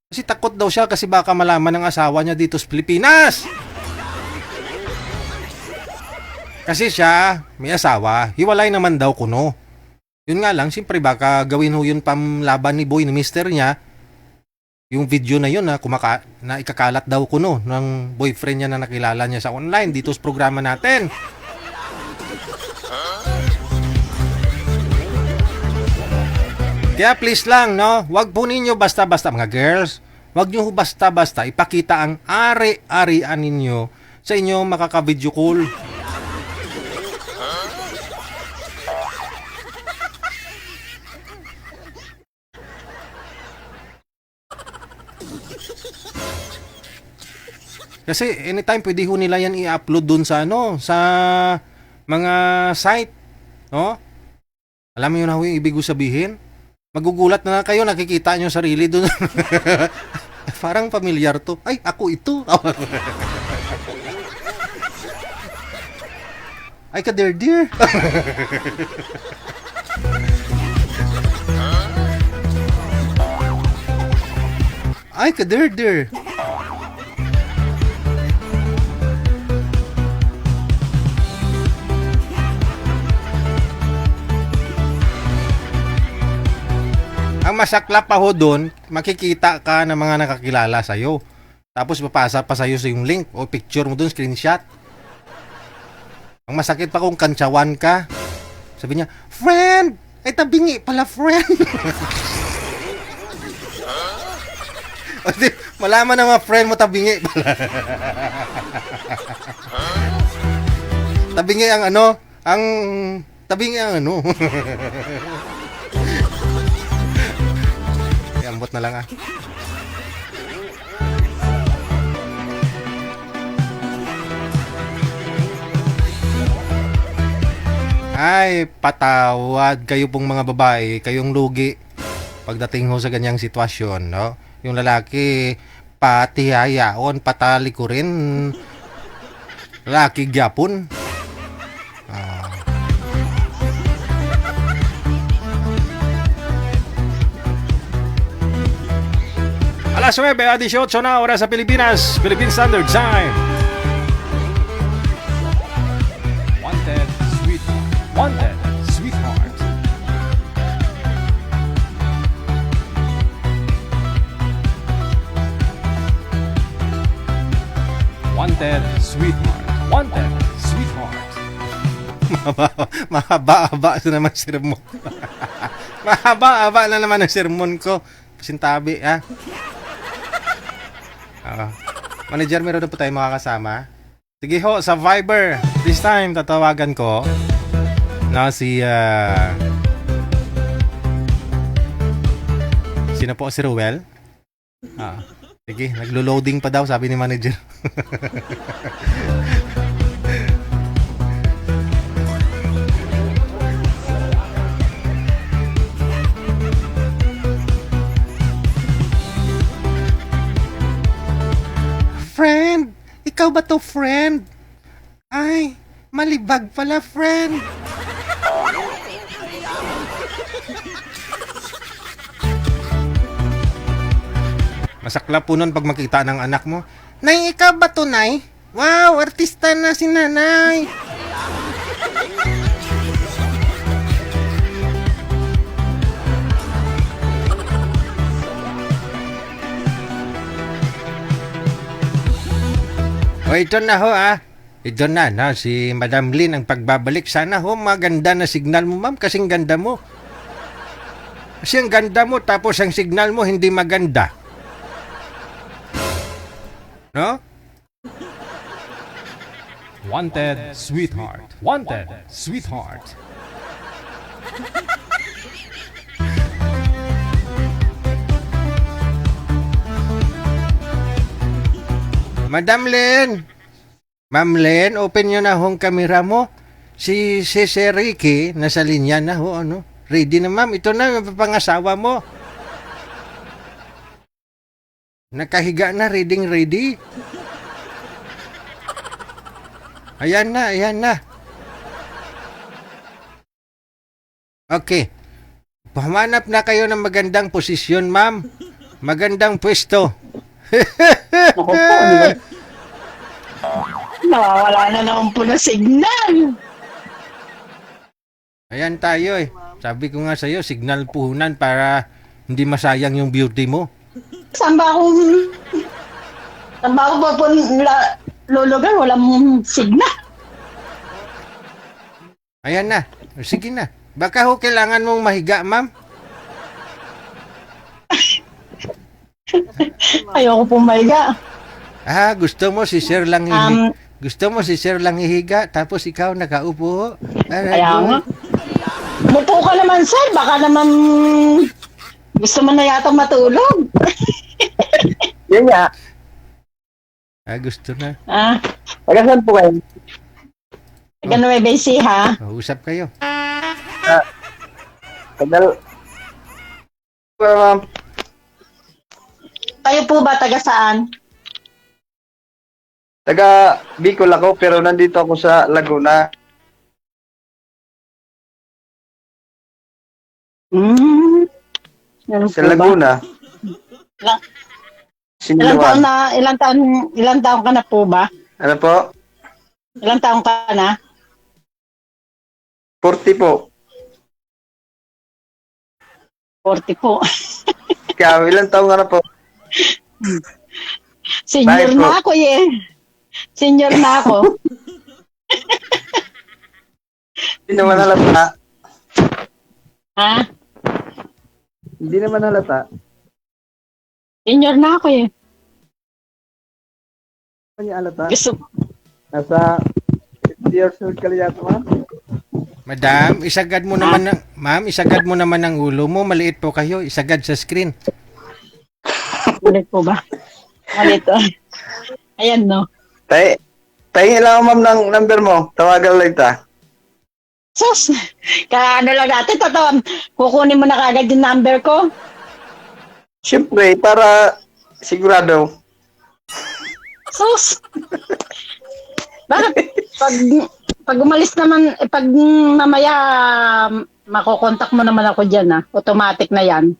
Kasi takot daw siya kasi baka malaman ng asawa niya dito sa Pilipinas. Kasi siya, may asawa. Hiwalay naman daw kuno. Yun nga lang, siyempre baka gawin ho yun pamlaban ni boy, ni mister niya. Yung video na yun na ikakalat daw kuno ng boyfriend niya na nakilala niya sa online dito sa programa natin. Kaya please lang, no, wag po ninyo basta-basta mga girls. Wag nyo basta-basta ipakita ang ari-arian ninyo sa inyong makaka-video call. Kasi anytime pwede ho nila yan i-upload dun sa sa mga site, no? Alam mo yun na ho yung ibig ko sabihin? Magugulat na kayo, nakikita nyo sarili dun. Parang familiar to. Ay, ako ito. Ay, kader-dear. Ay, kader-dear. Ang masaklap pa ho doon, makikita ka ng mga nakakilala sa'yo. Tapos papasa pa sa'yo sa yung link o picture mo doon, screenshot. Ang masakit pa kung kantsawan ka. Sabi niya, friend! Ay, tabingi pala, friend! O di, malaman ng mga friend mo, tabingi pala. Tabingi ang ano, tabingi ang ano. Ambot na lang ah. Ay, patawad kayo pong mga babae, kayong lugi pagdating ho sa ganyang sitwasyon, no? Yung lalaki patihayaon, patali ko rin. Lalaki gyapon. Alas 9:18 na oras sa Pilipinas, Philippine Standard Time. Wanted, sweetheart. Wanted, sweetheart. Wanted, sweetheart. Wanted, sweetheart. Mahaba-haba na naman sermon. Mahaba-haba na naman ang sermon ko. Pasintabi, ha? Manager, meron na po tayo makakasama. Sige ho, sa Viber. This time, tatawagan ko na si sino po? Si Ruel? Sige, naglo-loading pa daw, sabi ni manager. Friend! Ikaw ba to, friend? Ay, malibag pala, friend. Masakla po nun pag makita ng anak mo. Nay, ikaw ba to, Nay? Wow, artista na si Nanay. O ito na ho Ito na si Madam Lynn ang pagbabalik. Sana ho maganda na signal mo, ma'am, kasing ganda mo. Kasi ang ganda mo tapos ang signal mo hindi maganda. No? Wanted, sweetheart. Wanted, sweetheart. Madam Lynn! Ma'am Lynn, open nyo na hong kamera mo. Si Sir Ricky, nasa linya na ho, ano? Ready na, ma'am. Ito na, pangasawa mo. Nakahiga na, ready. Ayan na. Okay. Pamanap na kayo ng magandang posisyon, ma'am. Magandang pwesto. Ako po, nawawala na naman po na signal. Ayan tayo Sabi ko nga sa'yo, signal puhunan para hindi masayang yung beauty mo. Saan ba ako pa po lulugar? Walang signal. Ayan na. Sige na. Baka ho kailangan mong mahiga, ma'am. Ayoko pumayga. Gusto mo si Sir lang Gusto mo si Sir lang ihiga tapos ikaw nakaupo. Kaya nga. Mupo ka naman, sir. Baka naman gusto mo na yata matulog. Yan nga. Gusto na. Pagkasan po kayo? Ganun may basi, ha? Usap kayo. Tagal. Ma'am. Kayo po ba taga saan? Taga Bicol ako pero nandito ako sa Laguna. Ganun Sa po ba? Laguna. Sinluan. Ilang taon ka na po ba? Ano po? Ilang taon ka na? 40 po. 40 po. Ikaw, ilang taon ka na po? Senior Bakit po? na ako Senior na ako. Hindi naman halata. Ha? Hindi naman halata. Senior na ako Ano yung halata? Gusto, Nasa 50 years old ka lang yata, ma'am? Madam, isagad mo naman ang ulo mo. Maliit po kayo. Isagad sa screen. ulit po ba? Ulit. Ayan, no? Tayo lang, ma'am, ng number mo. Tawagan lang ta. Sus! Kaya ano lang natin, kukunin mo na kagad yung number ko. Siyempre, para sigurado. Sus! Bakit? Pag umalis naman, pag mamaya, makokontak mo naman ako dyan, Automatic na yan.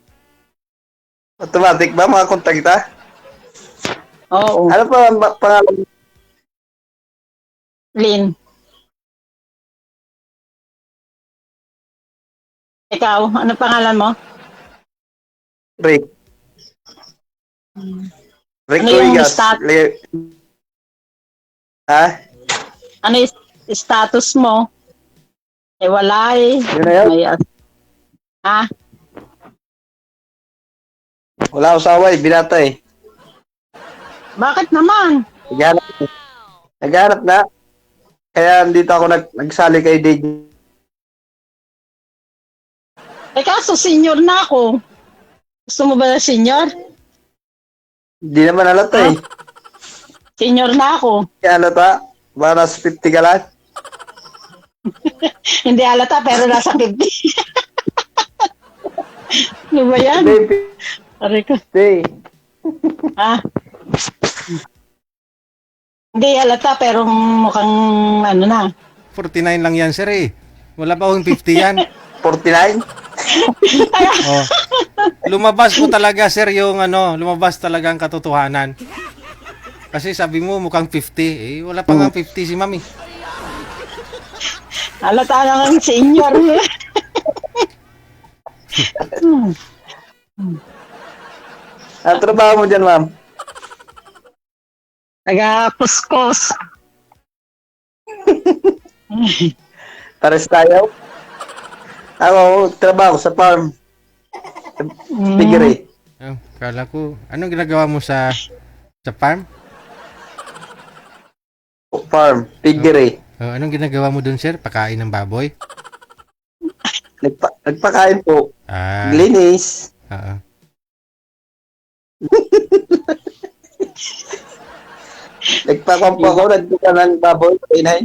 Automatic ba? Makakontak kita? Oo. Ano pa pangalan? Lynn. Ikaw, ano pangalan mo? Rick. Rick Ano yung Rodriguez. Ha? Ano yung status mo? Wala Yun na yun? Ha? Wala ako saway, binata Bakit naman? Naghanap na. Kaya dito ako nagsali kay DJ. Kaso senior na ako. Gusto mo ba na senior? Hindi naman halata Senior na ako. Kaya halata? Ba nasa 50 ka lang? Hindi halata pero nasa 50. Ano ba yan? Hindi. Aray ko. Hindi. Ha? Hindi halata pero mukhang ano na. 49 lang yan, sir eh. Wala pa akong 50 yan. 49? Oh. Lumabas po talaga, sir, yung lumabas talaga ang katotohanan. Kasi sabi mo mukhang 50. Eh, wala pa nga 50 si mami. Halata na ng senior. Ang trabaho mo dyan, ma'am? Taga-kuskos. Pares tayo? Ako, trabaho sa farm. Piggery. Oh, kala ko, anong ginagawa mo sa farm? Farm, piggery. Oh, anong ginagawa mo dun, sir? Pakain ng baboy? Nagpakain po. Ah, Linis. oo. Nagpakampo ako, nagbuka ng baboy. Inay.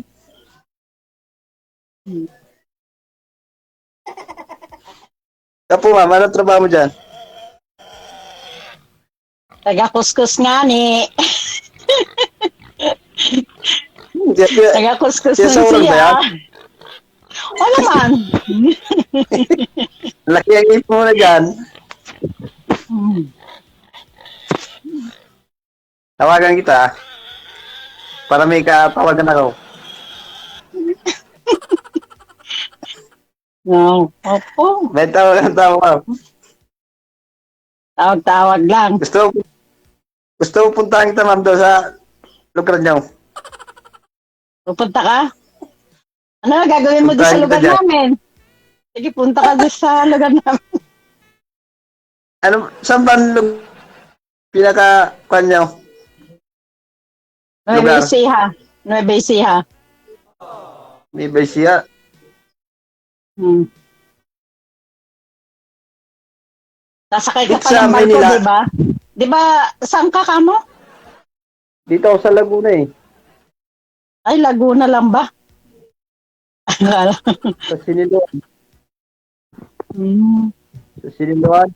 Kapo, ma'am, anong trabaho mo dyan? Taga-kuskus nga ni. Taga-kuskus Siya na sa ulan ba siya. yan? Wala man. Laki ang ipon mo na dyan. Tawagan kita. Para may katawagan ako. No. Opo. May tawagan tao, ma'am. Tawag-tawag lang. Gusto mo puntahan kita, ma'am, doon sa lugar niyo. Pupunta ka? Ano na gagawin mo doon sa Puntahan lugar kita dyan. namin? Sige, punta ka doon sa lugar namin. Ano, saan ba ang pinaka-kwan niyo? Nueva Lugar. Ecija. Nueva Ecija. May Baisia. Hmm. Sasakay ka Dito pa sa ng barko, Manila. di ba? Di ba, saan ka kamo? Dito ako sa Laguna eh. Ay, Laguna lang ba? Sa Siniluan. Hmm. Sa Siniluan.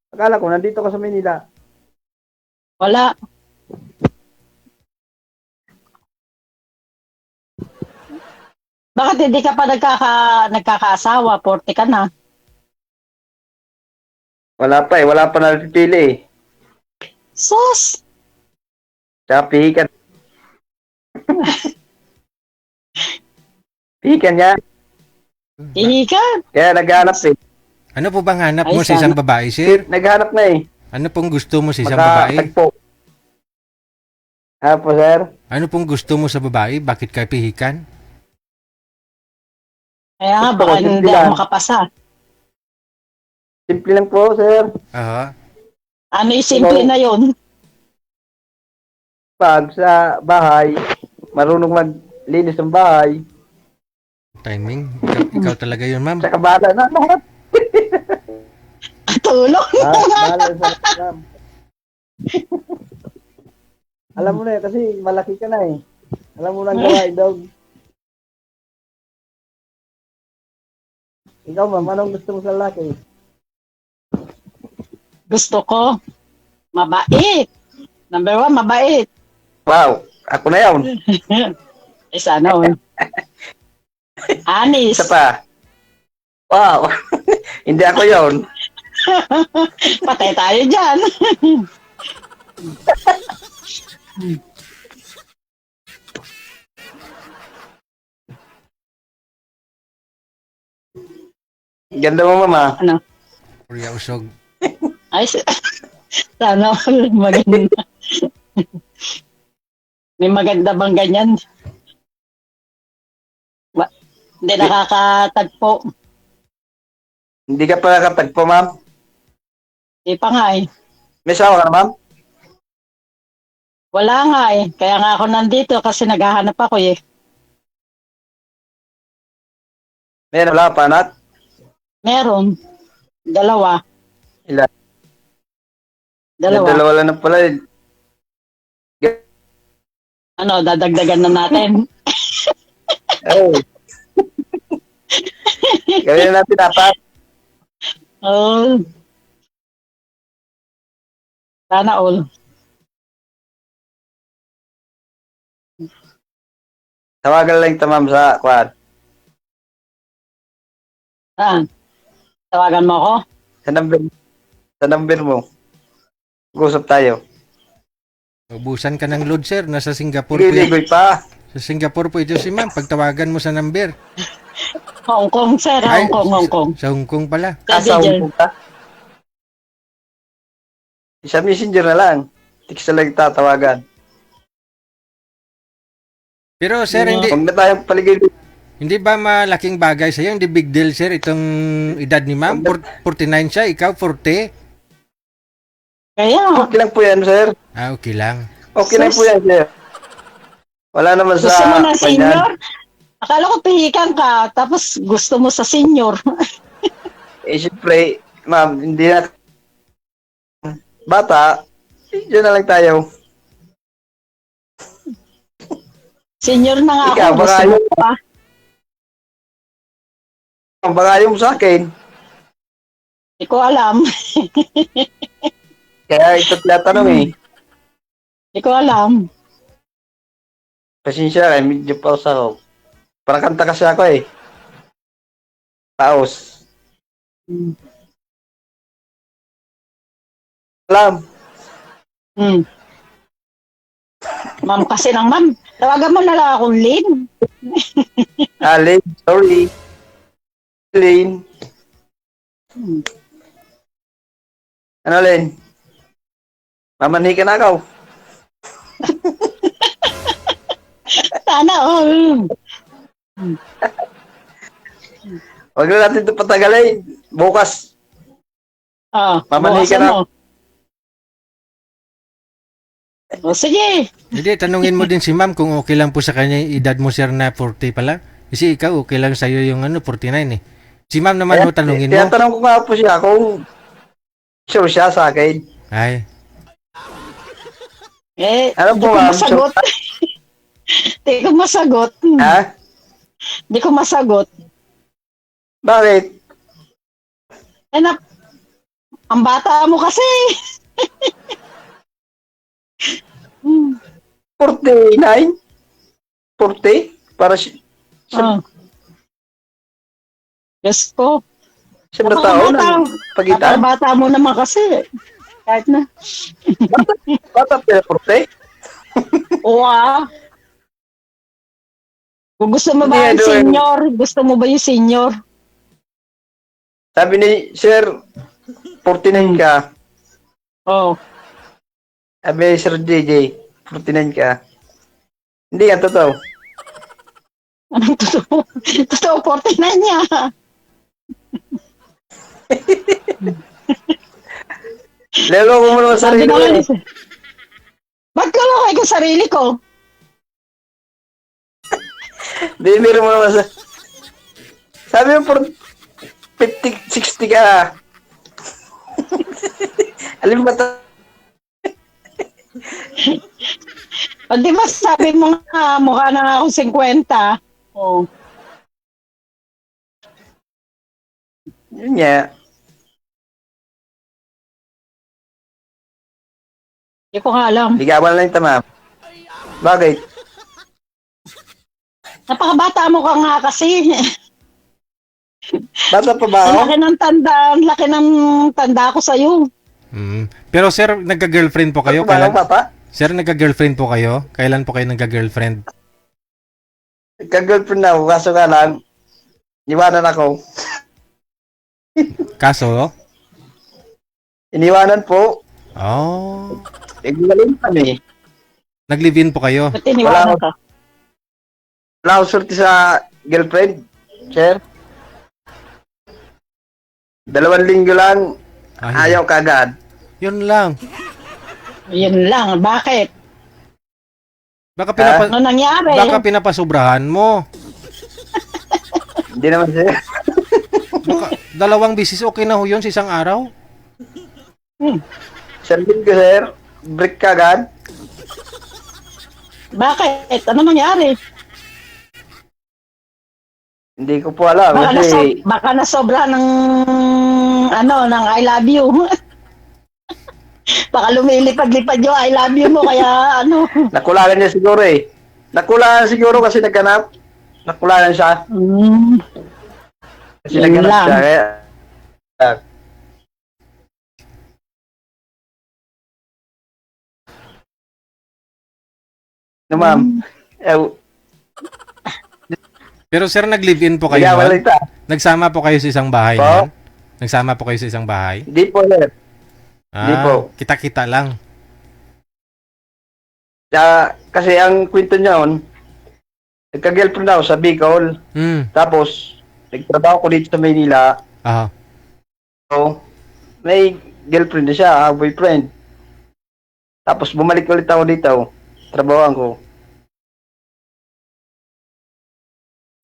Akala ko, nandito ka sa Manila. Wala. Bakit hindi ka pa nagkakaasawa? 40 ka na. Wala pa eh. Wala pa napipili eh. Sus! Tsaka pihikan. Pihikan niya. Ihi ka. Kaya naghanap eh. Ano po bang hanap Ay, mo sa isang babae, sir? Naghanap na eh. Ano pong gusto mo sa isang babae? Makatagpo. Po, sir? Ano pong gusto mo sa babae? Bakit ka pihikan? Kaya nga, Gusto ko, baka simple hindi ako lang. makapasa. Simple lang po, sir. Aha. Ano yung simple Hello? na yun? Pag sa bahay, marunong maglinis ng bahay. Timing. Ikaw talaga yun, ma'am. Tsaka bahala na lahat. Tulong. Bahala sa lahat. Alam mo na eh, kasi malaki ka na eh. Alam mo na ang gawain daw. Ikaw, ma'am, anong gusto mo sa lalaki? Gusto ko, mabait. Number 1, mabait. Wow, ako na yun. Eh, sana all. Anis. Isa pa. Wow, hindi ako yun. Patay tayo dyan. Ganda mo, mama. Ano? Korea usog. Ay, sana all maganda. May maganda bang ganyan? Hindi nakakatagpo. Hindi ka pa nakatagpo, ma'am. Di pa nga eh. May sawa ka na, ma'am? Wala nga eh. Kaya nga ako nandito kasi naghahanap ako eh. Meron, wala pa, anak? Meron. Dalawa. Ilan? Dalawa. Dalawa lang na pala. Ano, dadagdagan na natin. Oh. Gawin na natin apat. Oh. Sana all. Tawagan lang ito, ma'am, sa kwan. Saan? Tawagan mo ako? Sa number mo. Mag-usap tayo. Ubusan ka ng load, sir. Nasa Singapore po yan. Ligoy pa. Sa Singapore po ito si ma'am. Pagtawagan mo sa number. Hong Kong, sir. Ay, Hong Kong. Sa Hong Kong pala. Asa DJ. mo ka? Isa messenger na lang. Text na lang tatawagan. Pero sir, hindi Huwag na tayong paligid. hindi ba malaking bagay sa'yo? Hindi big deal, sir, itong edad ni ma'am? 49 siya, ikaw 40? Kaya, Okay lang po yan, sir. Ah, okay lang. Okay lang po yan, sir. Wala naman sa... gusto mo na kanya. senior? Akala ko pihikan ka, tapos gusto mo sa senior. Siyempre, ma'am, hindi na... Bata, yun na lang tayo. Senior na nga ako, Ikaw, gusto mo pa. Baka ayaw mo sa akin. Hindi ko alam. Kaya ito tinatanong eh. Hindi ko alam. Pasensya ka, medyo pause ako. Parang kanta kasi ako eh. Taos. Alam. Ma'am kasi lang, ma'am. Tawagan mo na lang akong Lynn. Alin, sorry. Lane. Ano, Lane? Mamanhi ka na ako. Sana, Huwag na natin ito patagalin. Bukas. Mamanhi ka bukasan na. mo. O, sige. Hindi, tanungin mo din si ma'am kung okay lang po sa kanya yung edad mo, sir, na 40 pala. Kasi ikaw, okay lang sa'yo yung 49 eh. Si ma'am naman mo tanungin mo. Tinatanong ko nga po siya kung sure siya sa akin. Ay, Ano Di po, ko ma'am? masagot. Di ko masagot. Ha? Di ko masagot. Bakit? Ang bata mo kasi. 49? 40? Para Yes po. siyempre taon ang pagitan. Bata mo naman kasi. Kahit na. Bata pala 40? Oo Kung gusto mo ba yung senior? Gusto mo ba yung senior? Sabi ni Sir, 49 ka. Oo. Sabi ni Sir DJ, 49 ka. Hindi yan totoo. Anong totoo? Totoo, 49 niya. Lelo ko mo naman sarili ko eh. Ba't ko lang ko sarili ko? Bibiro mo naman sa... Sabi mo, 50, 60 ka. Alam mo ba O di ba sabi mo nga, mukha na nga akong 50. Oo. Yun nga. Hindi ko nga alam. Ligawan lang ito, ma'am. Bakit? Napakabata mo ka nga kasi. Bata pa ba ako? Ang laki ng tanda ko sa'yo. Pero sir, nagka-girlfriend po kayo? Bata ba ako, papa? Sir, nagka-girlfriend po kayo? Kailan po kayo nagka-girlfriend? Nagka-girlfriend na ako, kaso nga lang, iniwanan ako. Kaso? Iniwanan po. Oh. Nagwaling kami. Nag-live-in po kayo? Ba't iniwanan ka? Wala akong surti sa girlfriend, sir. 2 linggo lang, ayaw kagad. Yun lang. Yun lang. Bakit? Baka Ano nangyari? baka pinapasubrahan mo. Hindi naman, sir. Baka 2 bisis okay na ho yun sa isang araw? Sir linggo, sir. Break kagad. Bakit? Ano nangyari? Hindi ko po alam. Kasi Baka nasobra ng ng I love you. Baka lumilipad-lipad yung I love you mo, kaya nakulangan niya siguro eh. Nakulaan siguro kasi nagganap. Nakulaan siya. Kasi Yun nagganap lang. siya. Kaya, no, ma'am. Eh, Pero sir, nag-live-in po kayo Kaya nun? walita. Nagsama po kayo sa isang bahay Po? nun? Nagsama po kayo sa isang bahay? Hindi po, sir. Hindi po. Kita-kita lang. Kasi ang kwento niya yun, nagka-girlfriend ako sa Bicol. Hmm. Tapos, nagtrabaho ko dito sa Maynila. Aha. So, may girlfriend na siya, boyfriend. Tapos, bumalik ulit ako dito. Trabahoan ko.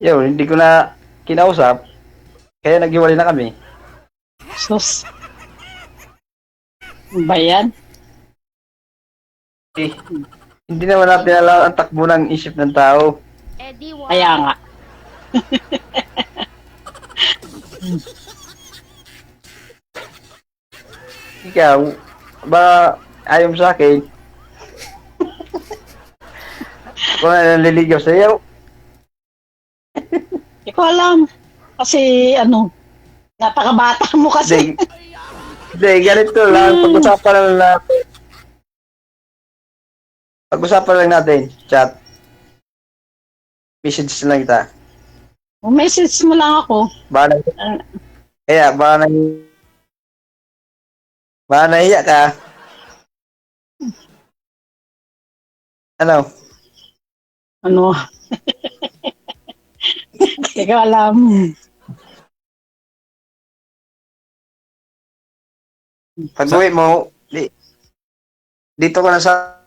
Yun, hindi ko na kinausap. Kaya naghiwalay na kami. Sus. Ano ba yan? Eh, hindi naman natin alam ang takbo ng isip ng tao. Kaya nga. Ikaw, ba ayaw mo sa akin? Ako na naliligaw sa iyo. Hindi ko alam. Kasi napakabata mo kasi. Hindi, ganito lang. Pag-usapan lang natin. Chat. Message lang kita. Message mo lang ako. Baka nahiya ka. Ano? Ano? Hindi ko alam. Pag uwi mo, dito ka na sa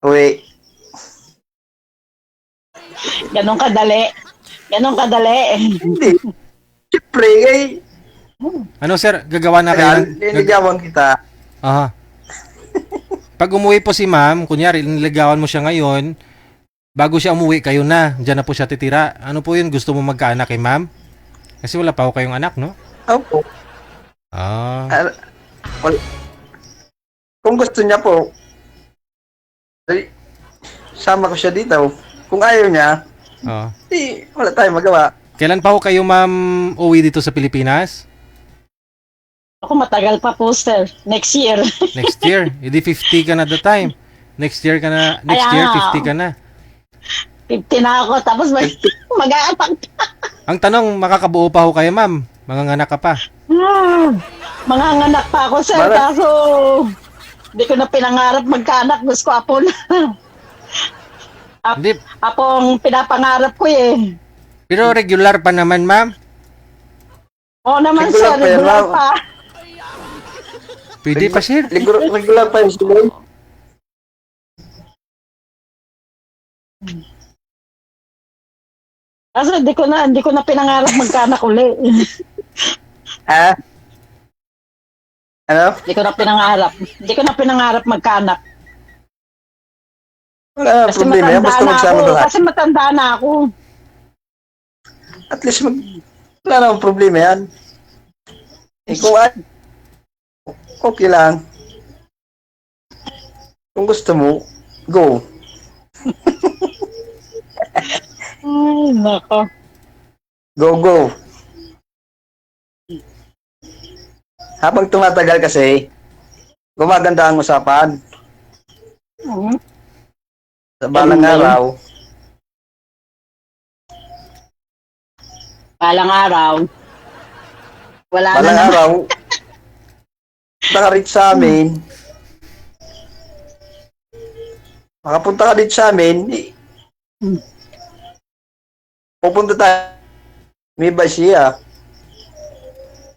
uwi. Ganon kadali. Ganon kadali. Hindi. Siyempre, Ano sir, gagawa na kayo ng... niligawan kita. Aha. Pag umuwi po si ma'am, kunyari, niligawan mo siya ngayon, bago siya umuwi, kayo na. Diyan na po siya titira. Ano po yun? Gusto mo magkaanak kay ma'am? Kasi wala pa ho kayong anak, no? Opo. Kung gusto niya po, sama ko siya dito. Kung ayaw niya, wala tayong magawa. Kailan pa ho kayo ma'am uwi dito sa Pilipinas? Ako matagal pa po, sir. Next year. Next year. Hindi 50 ka na the time. Next year 50 ka na. 50 na ako. Tapos mag-aapak. Ang tanong, makakabuo pa ho kayo ma'am? Manganganak ka pa? Manganganak pa ako, sir. Kaso, hindi ko na pinangarap magkaanak. Gusto ko apo na. Apo ang pinapangarap ko eh. Pero regular pa naman ma'am? Oo naman, sir. Regular pa. Pwede pa sir. Regular pa yung sila. Kaso hindi ko na pinangarap magkaanak uli. Ha? Ano? Hindi ko na pinangarap magkaanak. Wala Kasi problema yan. Basta magsama doon. Kasi matanda na ako. At least wala namang problema yan. Kung okay lang. Kung gusto mo, go. Ay, nako. Go. Habang tumatagal kasi, gumaganda ang usapan. Sa balang araw, Wala balang na araw, punta ka rin sa amin. Makapunta ka dito sa amin, pupunta tayo. May ba siya?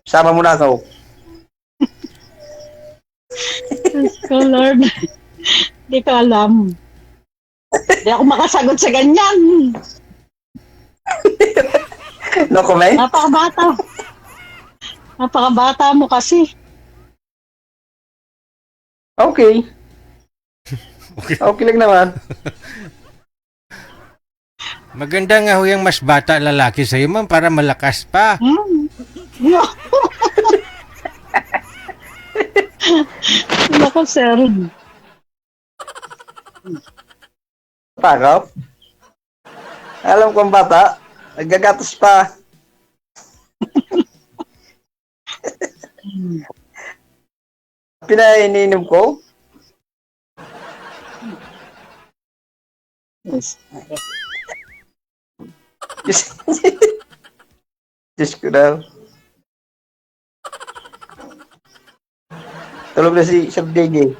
Sama mo na ako. Oh, Lord. Hindi ko alam. Hindi ako makasagot sa ganyan. No comment? Napakabata mo kasi. Okay. Okay lang naman. Maganda nga ho yung mas bata lalaki sa'yo ma'am para malakas pa. Nako, sir. Pa ako? Alam kong bata, nagagatas pa. Pinaininom ko. Diyos ko daw. Tulog na si Sir DJ.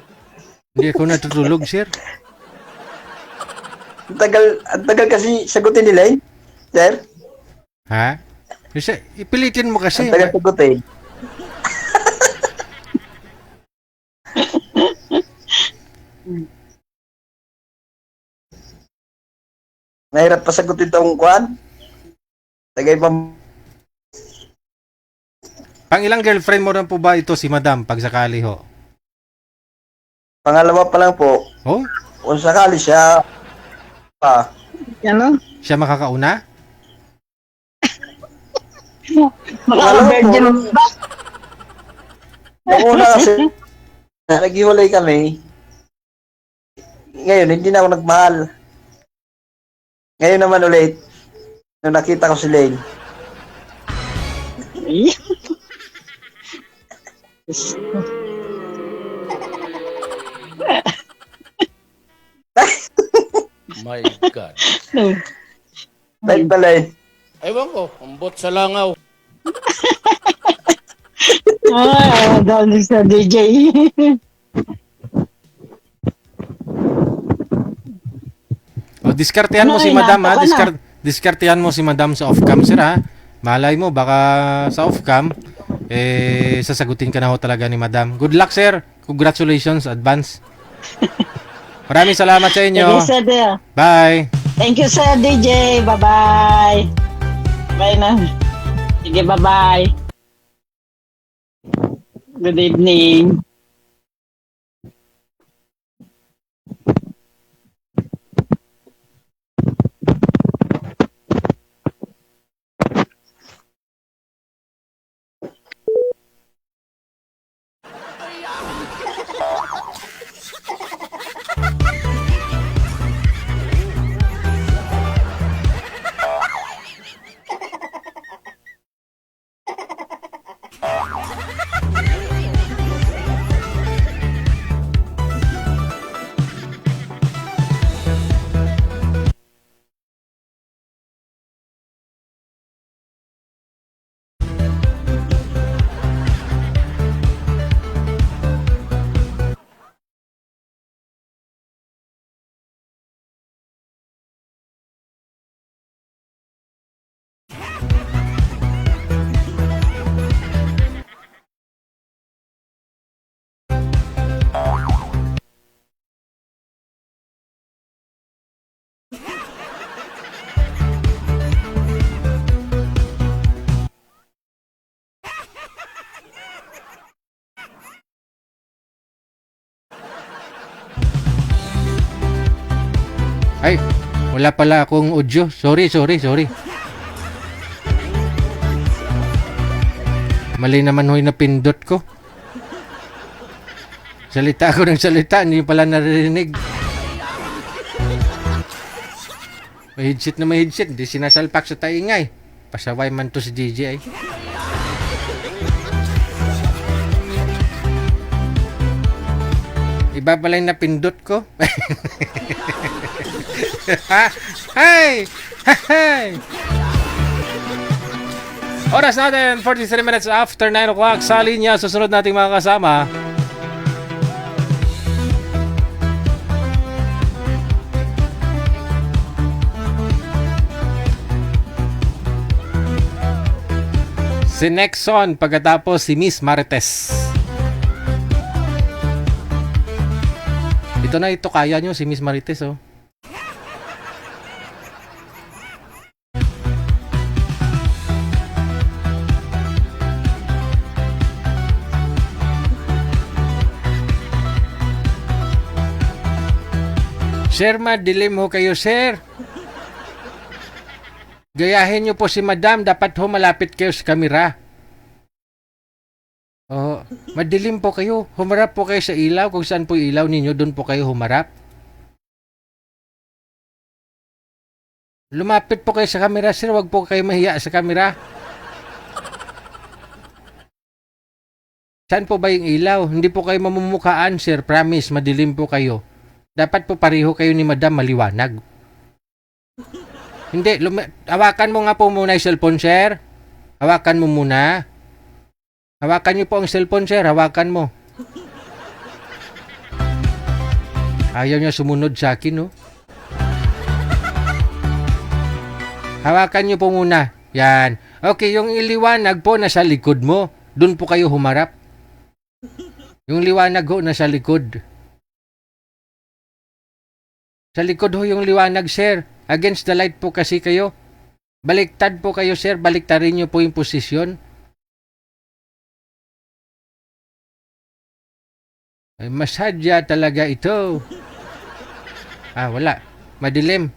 Hindi ako natutulog, sir. Ang tagal kasi sagutin nila eh. Sir, Ha? Kasi, ipilitin mo kasi. ang tagal sagutin. Mahirap pa sagutin tong kwan. Tagay pa. Pang ilang girlfriend mo rin po ba ito si Madam pag sakali ho? Pangalawa pa lang po. Oh, Kung sakali siya, Ano? siya makakauna? Makaka-virgin ba? nung una kasi, naghiwalay kami. Ngayon, hindi na ako nagmahal. Ngayon naman ulit, nung nakita ko si Lane, My God. like pala eh. Ewan ko, umbot sa langaw. Dahil sa DJ. O, diskartehan mo Ano, si Madam, ha? inaantok ka na? Diskartehan mo si Madam sa off-cam, sir, ha? Malay mo, baka sa off-cam, sasagutin ka na ho talaga ni Madam. Good luck, sir. Congratulations, advance. Maraming salamat sa inyo. Sige, sir. Dear. Bye. Thank you, sir DJ. Bye-bye. Bye na. Sige, bye-bye. Good evening. Ay, wala pala akong audio. Sorry. Mali naman ho'y napindot ko. Salita ako ng salita, hindi pala naririnig. May headset, hindi sinasalpak sa taingay. Pasaway man to si DJ ay. Iba pala yung napindot ko. Hey! Hey! Oras natin, 43 minutes after 9 o'clock. Sa linya, susunod nating mga kasama. Si Nexon, pagkatapos si Miss Marites. Ito na ito, kaya nyo si Miss Marites, oh. Sir, madilim ho kayo, sir. Gayahin nyo po si Madam, dapat ho malapit kayo sa kamera. Oh, madilim po kayo. Humarap po kayo sa ilaw. Kung saan po ilaw ninyo, doon po kayo humarap. Lumapit po kayo sa camera, sir. Huwag po kayo mahiya sa camera. Saan po ba yung ilaw? Hindi po kayo mamumukaan, sir. Promise, madilim po kayo. Dapat po pareho kayo ni Madam maliwanag. Hindi, hawakan mo nga po muna yung cellphone, sir. Hawakan mo muna. Hawakan niyo po ang cellphone, sir. Hawakan mo. Ayaw niya sumunod sa akin, no? Hawakan niyo po muna. Yan. Okay, yung iliwanag po nasa likod mo. Doon po kayo humarap. Yung liwanag ho nasa likod. Sa likod ho yung liwanag, sir. Against the light po kasi kayo. Baliktad po kayo, sir. Baliktarin niyo po yung posisyon. Ay, masadya talaga ito. Wala. Madilim.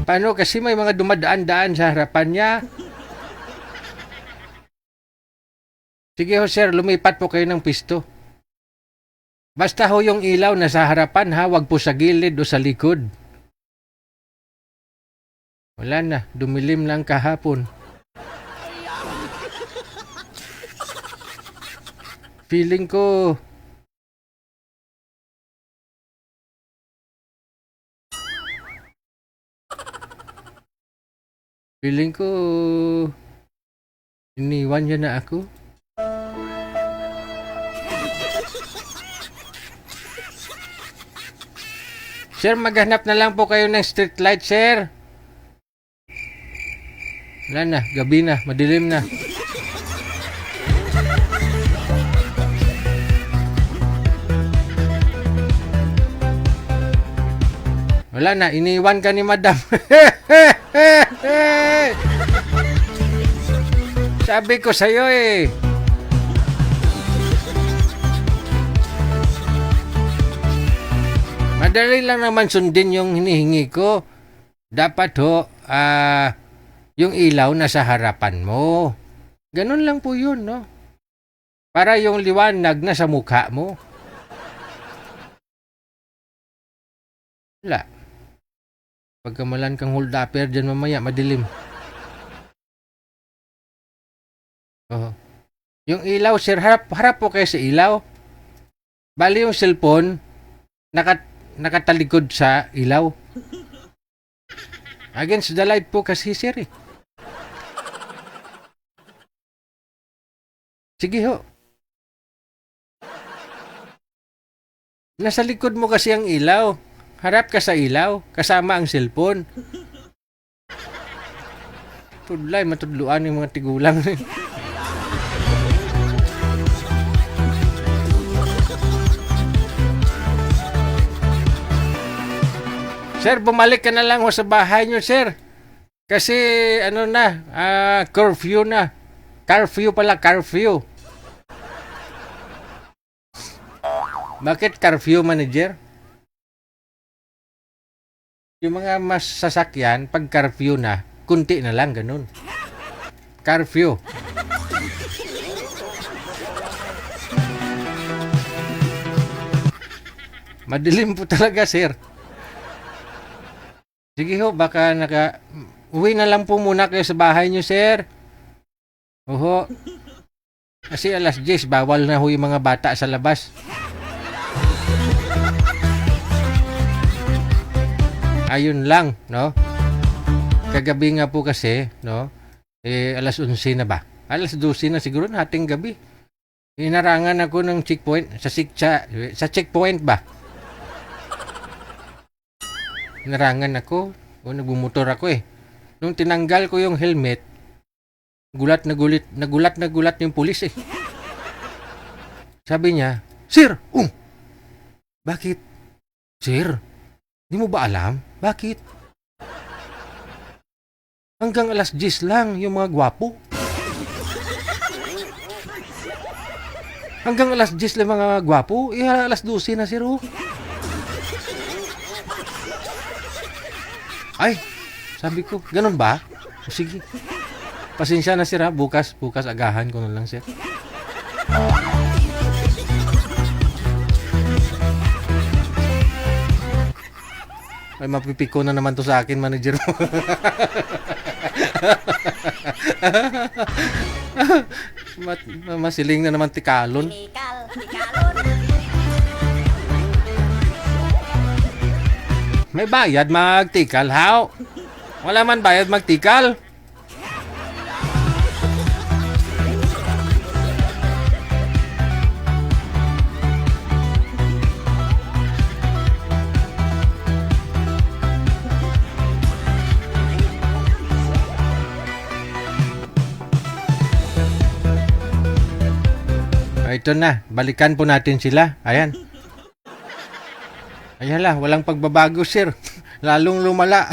Paano? Kasi may mga dumadaan-daan sa harapan niya. Sige ho, sir. Lumipat po kayo ng pisto. Basta ho yung ilaw nasa harapan, ha? Huwag po sa gilid o sa likod. Wala na. Dumilim lang kahapon. Feeling ko... iniwan niya na ako. Sir, maghanap na lang po kayo ng street light, sir. Wala na, gabi na, madilim na. Wala na, iniwan ka ni Madam. Sabi ko sa'yo eh. Madali lang naman sundin yung hinihingi ko. Dapat ho, yung ilaw nasa harapan mo. Ganun lang po yun, no? Para yung liwanag nasa mukha mo. Wala. Pagkamalan kang hold upper dyan mamaya, madilim. Yung ilaw, sir, harap po kayo sa ilaw. Bali yung cellphone, nakatalikod sa ilaw. Against the light po kasi, sir, eh. Sige ho. Nasa likod mo kasi ang ilaw. Harap ka sa ilaw, kasama ang cellphone. Tudlay, matudluan yung mga tigulang. Sir, bumalik ka na lang ho sa bahay nyo, sir. Kasi, curfew na. Curfew pala, curfew. Bakit curfew, manager? Yung mga mas sasakyan, pag curfew na, kunti na lang, ganun. Curfew. Madilim po talaga, sir. Sige ho, baka uwi na lang po muna kayo sa bahay nyo, sir. Oho. Kasi alas 10, bawal na ho yung mga bata sa labas. Ayun lang, no? Kagabi nga po kasi, no? Alas 11 na ba? Alas 12 na siguro na ating gabi. Inarangan ako ng checkpoint, sa checkpoint ba? Inarangan ako, nagbumotor ako eh. Nung tinanggal ko yung helmet, gulat na gulat yung pulis eh. Sabi niya, "Sir, bakit? Sir, di mo ba alam? Bakit? Hanggang alas 10 lang yung mga gwapo. Hanggang alas 10 lang mga gwapo, alas 12 na, sir, oh." Ay, sabi ko, ganun ba? Sige. Pasensya na, sir, ha? Bukas agahan ko na lang, sir. Ay, mapipiko na naman to sa akin, manager mo. Masiling na naman tikalon. May bayad magtikal, how? Wala man bayad magtikal. Ito na, balikan po natin sila. Ayan. Ayala, walang pagbabago, sir. Lalong lumala.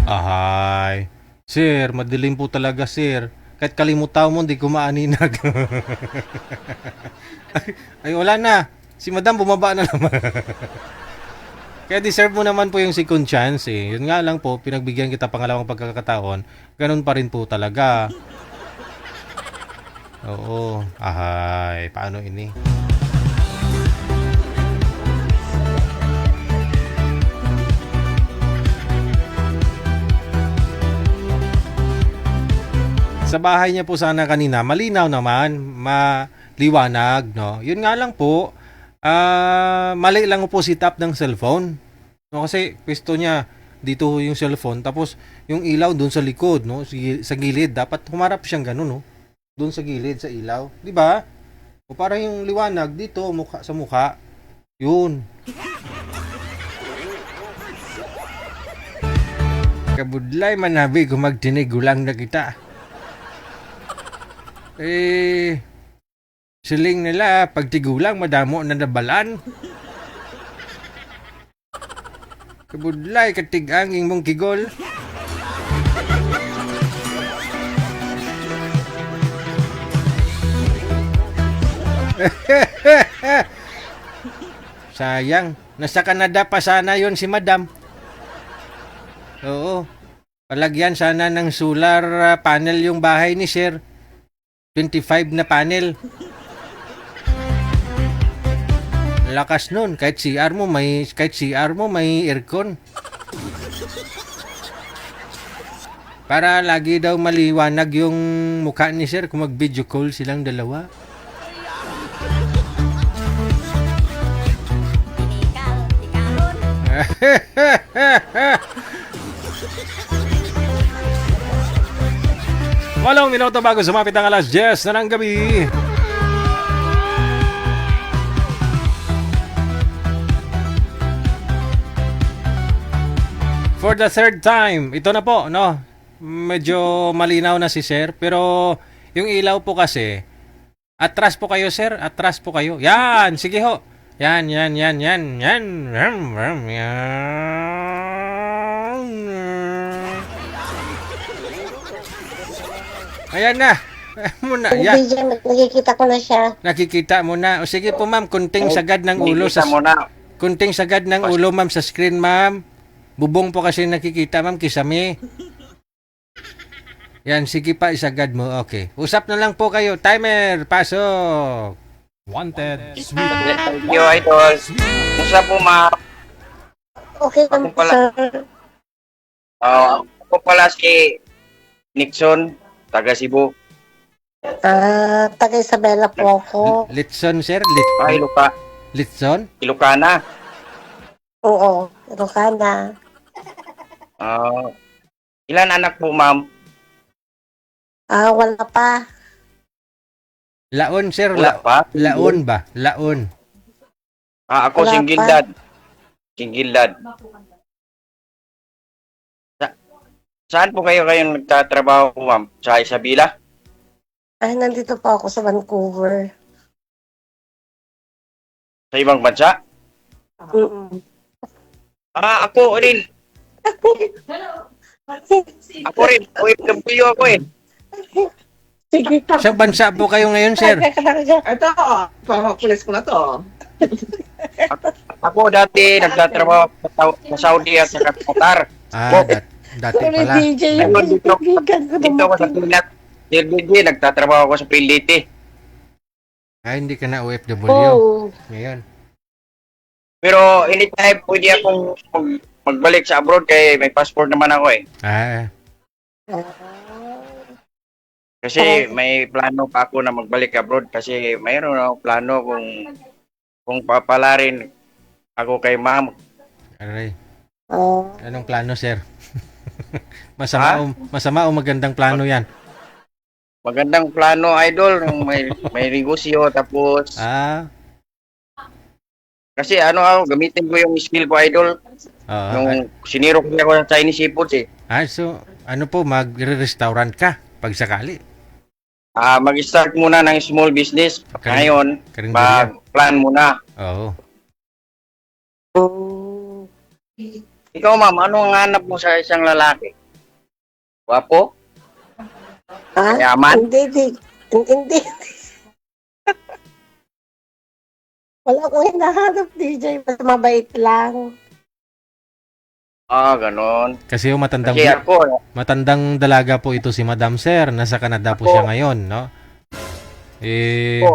Ahay. Sir, madilim po talaga, sir. Kahit kalimutaw mo, hindi ko maaninag. Ay, wala na. Si madam bumaba na naman. Kaya deserve mo naman po yung second chance eh. Yun nga lang po, pinagbigyan kita pangalawang pagkakataon. Ganun pa rin po talaga. Oo. Ahay, paano ini? Sa bahay niya po sana kanina, malinaw naman, maliwanag, no? Yun nga lang po, mali lang po si tap ng cellphone. No, kasi pwesto niya dito yung cellphone, tapos yung ilaw doon sa likod, no? Sa gilid, dapat humarap siyang ganun, no? Doon sa gilid, sa ilaw. Di ba? O parang yung liwanag dito, mukha sa mukha. Yun. Kabudlay manabi kung magtinig gulang na kita. Siling nila, pag tigulang, madamo na nabalan. Kabudlay, katiganging mong kigol. Sayang, nasa Canada pa sana yon si madam. Oo, palagyan sana ng solar panel yung bahay ni sir. 25 na panel. Lakas nun. Kahit CR mo may aircon. Para lagi daw maliwanag yung mukha ni sir kung mag-video call silang dalawa. Walong minuto bago sumapit ang alas 10 na ng gabi. For the third time, ito na po, no? Medyo malinaw na si sir, pero yung ilaw po kasi, atras po kayo sir, atras po kayo. Yan, sige ho. Yan. Ayan na. Muna, yan. Nakikita ko na siya. Nakikita mo na. O sige po ma'am, kunting sagad ng ulo sa kunting sagad ng ulo ma'am sa screen ma'am. Bubong po kasi nakikita ma'am, kisame. Yan, sige pa isagad mo. Okay. Usap na lang po kayo. Timer, pasok. Wanted, sweetheart. Thank you, idol. Musta po, ma'am? Okay lang po, sir. Ako pala si Nixon, taga Cebu. Taga Isabela po ako. Litson, sir? Litson? Ilocana. Oo, Ilocana. Ilan anak po, ma'am? Wala pa. Laon, sir. Wala pa? Laon ba? Laon. Ako Wala single pa. dad. Single dad. Saan po kayo nagtatrabaho, ma'am? Sa Isabela? Nandito po ako sa Vancouver. Sa ibang bansa? Ako rin. Ako rin. OFW ako eh. Sige. Sa bansa po kayo ngayon, sir? Ito, Ako Ako dati nagtatrabaho sa Saudi at sa Qatar. Ah, dati pala. DJ, Ayun, dito ako sa dumating. Pilat. Sir DJ, nagtatrabaho ako sa PLDT. Ah, hindi ka na OFW. Oh, Ngayon. Pero anytime pwede akong magbalik sa abroad kaya may passport naman ako eh. Ah, Kasi may plano pa ako na magbalik abroad kasi mayroon akong plano kung papalarin ako kay ma'am. aray. Anong plano, sir? Masama o magandang plano yan? Magandang plano, idol. May negosyo tapos Ah, kasi gamitin ko yung skill ko, idol. oo. Nung siniro ko ako sa Chinese seafoods eh. So, ano po, magre-restaurant ka pag sakali? Mag-start muna ng small business. Ngayon, Karinderya. mag-plan muna. Oo. Ikaw, ma'am, ano ang hanap mo sa isang lalaki? Wapo? Yaman? Hindi. Wala akong hinahanap, DJ. Mas mabait lang. Ganon. Kasi yung Kasi ako, matandang dalaga po ito si Madam Sir. Nasa Canada po siya ngayon, no? po.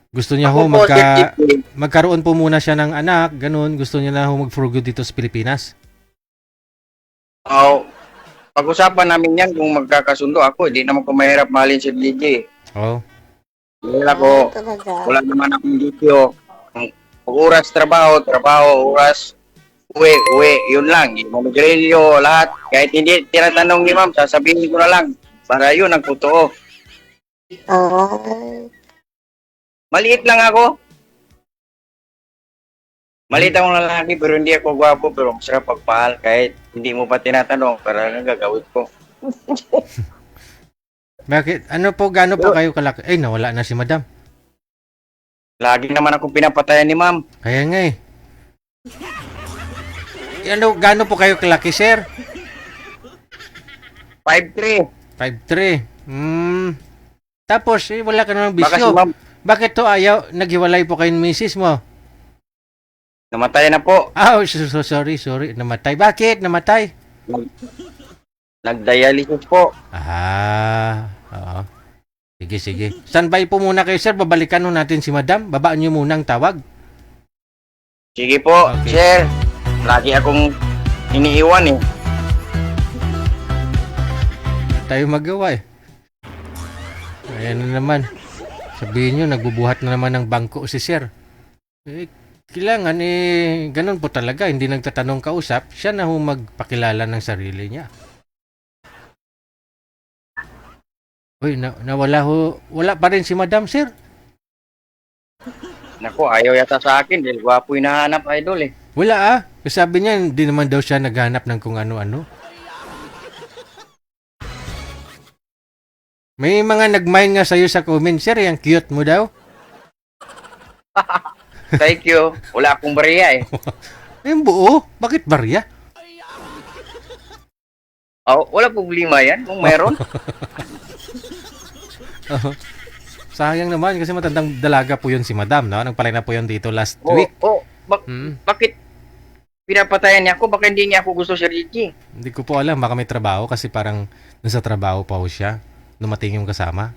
Gusto niya ho Ako po, Sir DJ. magkaroon po muna siya ng anak, ganun. Gusto niya na ho mag-for good dito sa Pilipinas. Pag-usapan namin yan kung magkakasundo ako. Hindi naman ko mahirap mahalin si DJ. Oh. Wala naman akong dito. Oras trabaho, oras uwi. Yun lang. Mamagrilyo, lahat. Kahit hindi tinatanong ni ma'am, sasabihin ko na lang. Para yun ang totoo. Maliit lang ako. Maliit akong lalaki pero hindi ako gwapo pero masarap pagpahal kahit hindi mo pa tinatanong para gagawin ko. Bakit? Ano po, gaano po kayo kalaki? Ay, nawala na si Madam. Lagi naman akong pinapatayan ni ma'am. Kaya nga eh. Ano, gaano po kayo kalaki, sir? 5'3". 5'3". Tapos, wala ka namang Baka si bisyo. ma'am Bakit to ayaw? Naghiwalay po kayo ng misis mo? namatay na po. Sorry. Namatay. Bakit? Namatay? Nag-dialysis po. Oo. Sige. Standby po muna kayo, sir. Babalikan nun natin si Madam. Babaan nyo muna ang tawag. Sige po, Okay. sir. Lagi akong iniiwan eh. Tayo magawa eh. Ayan na naman. Sabihin nyo, nagbubuhat na naman ng bangko si sir. Kailangan ganun po talaga. Hindi nagtatanong kausap. Siya na ho magpakilala ng sarili niya. Uy, nawala ho. Wala pa rin si Madam, sir. Naku, ayaw yata sa akin. Dahil gwapo hinahanap, idol eh. Wala Kasi sabi niya, hindi naman daw siya naghanap ng kung ano-ano. May mga nag-mine nga sa'yo sa comment, sir. Yung cute mo daw. Thank you. Wala akong bariya eh. Yung buo. Bakit barya? Wala problema yan kung meron. Sayang naman kasi matandang dalaga po yun si Madam, no? Nagpalay na po yun dito last week. Bakit pinapatayan niya ako? Baka hindi niya ako gusto, Sir Gigi. Hindi ko po alam, baka may trabaho kasi parang nasa trabaho pa ho siya. Dumating yung kasama.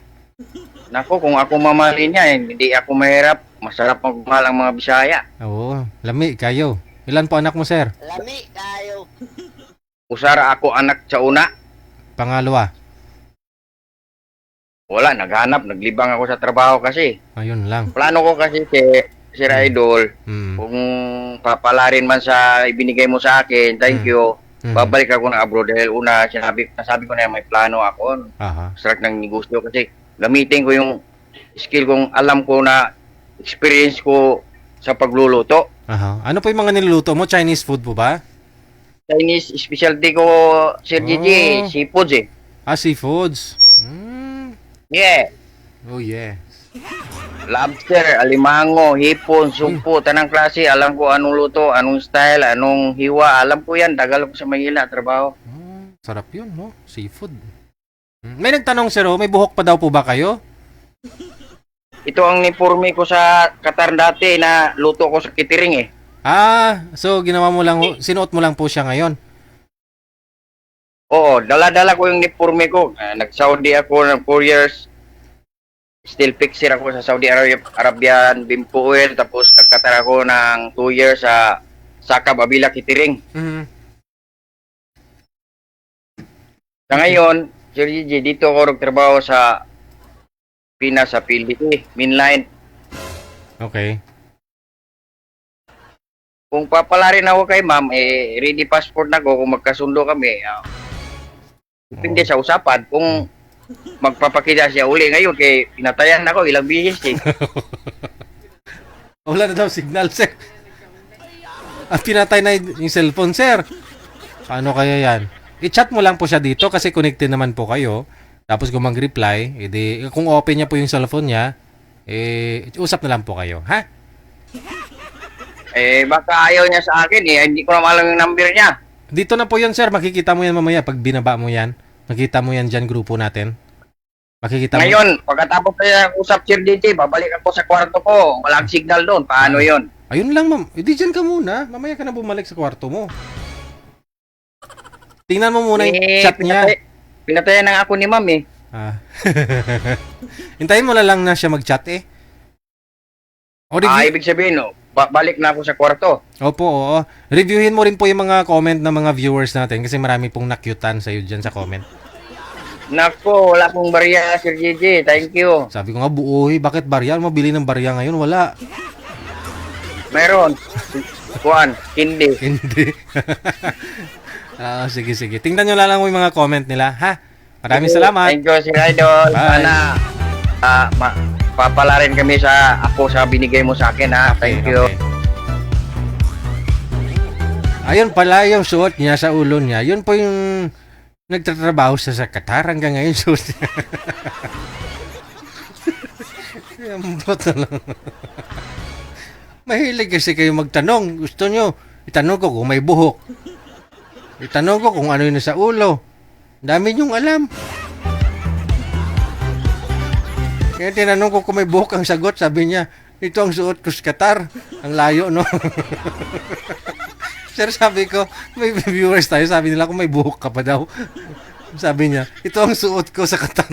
Naku, kung ako mamahalin niya, hindi ako mahirap. Masarap magmahal ang mga Bisaya. Oo, lami kayo. Ilan po anak mo, sir? Lami tayo. Usara ako anak sa una. Pangalawa. Wala, naghanap, naglibang ako sa trabaho kasi. Ayun lang. Plano ko kasi Sir Idol, kung papalarin man sa ibinigay mo sa akin, thank you. Babalik ako ng abroad dahil una, nasabi ko na may plano ako. Start ng negosyo kasi gamitin ko yung skill kong alam ko na experience ko sa pagluluto. Ano po yung mga niluluto mo? Chinese food po ba? Chinese specialty ko, Sir Gigi, seafoods eh. Seafoods. Yeah. Oh, yeah. Lobster, alimango, hipon, sumpo, tanang klase. Alam ko anong luto, anong style, anong hiwa. Alam ko yan. Tagal ko sa Manila, trabaho. Sarap yun, no? Seafood. May nagtanong, sir, may buhok pa daw po ba kayo? ito ang uniforme ko sa Qatar dati na luto ko sa catering eh. So ginawa mo lang, sinuot mo lang po siya ngayon. Oo, dala-dala ko yung uniforme ko. Nag-Saudi ako ng 4 years. Still fixer ako sa Saudi Arabian Bimpo Oil. Tapos nagkatar ako ng 2 years sa Saka Babila Catering. Sa ngayon, Sir Gigi, dito ako nagtrabaho sa Pinas sa PLDT, mainline. Okay. Kung papalarin ako kay ma'am, ready passport na ko kung magkasundo kami. Depende sa usapan. Kung magpapakita siya uli ngayon, kay pinatayan ako ilang bihis eh. Wala na daw signal, sir. Pinatay na yung cellphone, sir. Paano kaya yan? I-chat mo lang po siya dito kasi connected naman po kayo. Tapos kung mag-reply, edi, kung open niya po yung cellphone niya, usap na lang po kayo, ha? Baka ayaw niya sa akin eh. Hindi ko na alam yung number niya. Dito na po yun, sir. Makikita mo yan mamaya pag binaba mo yan. Makikita mo yan dyan, grupo natin. Makikita mo. Ngayon, pagkatapos kaya usap Sir DJ, babalik ako sa kwarto ko. Walang signal doon. Paano yon? Ayun lang, ma'am. Edi dyan ka muna. Mamaya ka na bumalik sa kwarto mo. Tingnan mo muna yung chat niya. Pinatayan na ako ni ma'am eh. Hintayin mo na lang na siya mag-chat eh. Ibig sabihin, balik na ako sa kwarto. Opo, oo. Reviewin mo rin po yung mga comment ng mga viewers natin kasi marami pong nakyutan sa'yo dyan sa comment. Nako, wala pong barya, Sir JJ. Thank you. Sabi ko nga, buoy, bakit barya? Mabili ng barya ngayon? Wala. Meron. Kuan, hindi. Hindi. Sige, sige. Tingnan nyo lang yung mga comment nila, ha? Maraming salamat. Thank you, Sir Idol. Bye. Sana papalarin kami sa binigay mo sa akin, ha? Thank you. Okay. Ayun pala yung suot niya sa ulo niya. Yun po yung nagtatrabaho sa Qatar hanggang ngayon suot niya. Yambot na lang. Mahilig kasi kayo magtanong. Gusto nyo, itanong ko kung may buhok. Itanong ko kung ano yun sa ulo. Dami nyong alam. Kaya tinanong ko kung may buhok, ang sagot, sabi niya, ito ang suot ko sa Qatar. Ang layo, no? Sir, sabi ko, may viewers tayo, sabi nila kung may buhok ka pa daw. Sabi niya, ito ang suot ko sa Qatar.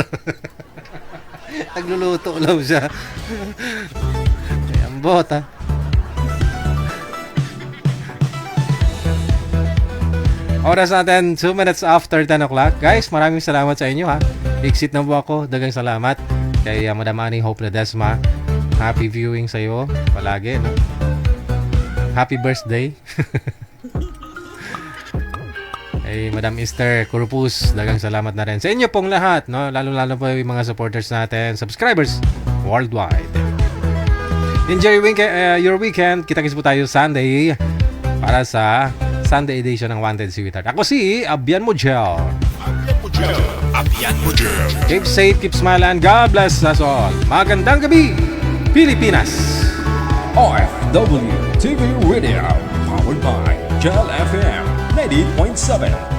Nagluluto lang siya. Ang bot, ha? Oras natin, 2 minutes after 10 o'clock. Guys, maraming salamat sa inyo, ha? Exit na po ako. Dagang salamat. Kay Madam Annie Hope Ledesma. Happy viewing sa'yo. Palagi, no? Happy birthday. Kay Madam Esther Corpus. Dagang salamat na rin sa inyo pong lahat, no? Lalo-lalo po yung mga supporters natin, subscribers worldwide. Enjoy your weekend. Kita-kits po tayo Sunday para sa Sunday edition ng Wanted Sweetheart. Ako si Abian Mojel. Keep safe, keep smiling. God bless us all. Magandang gabi, Pilipinas. OFW TV Radio, powered by Gel FM 90.7.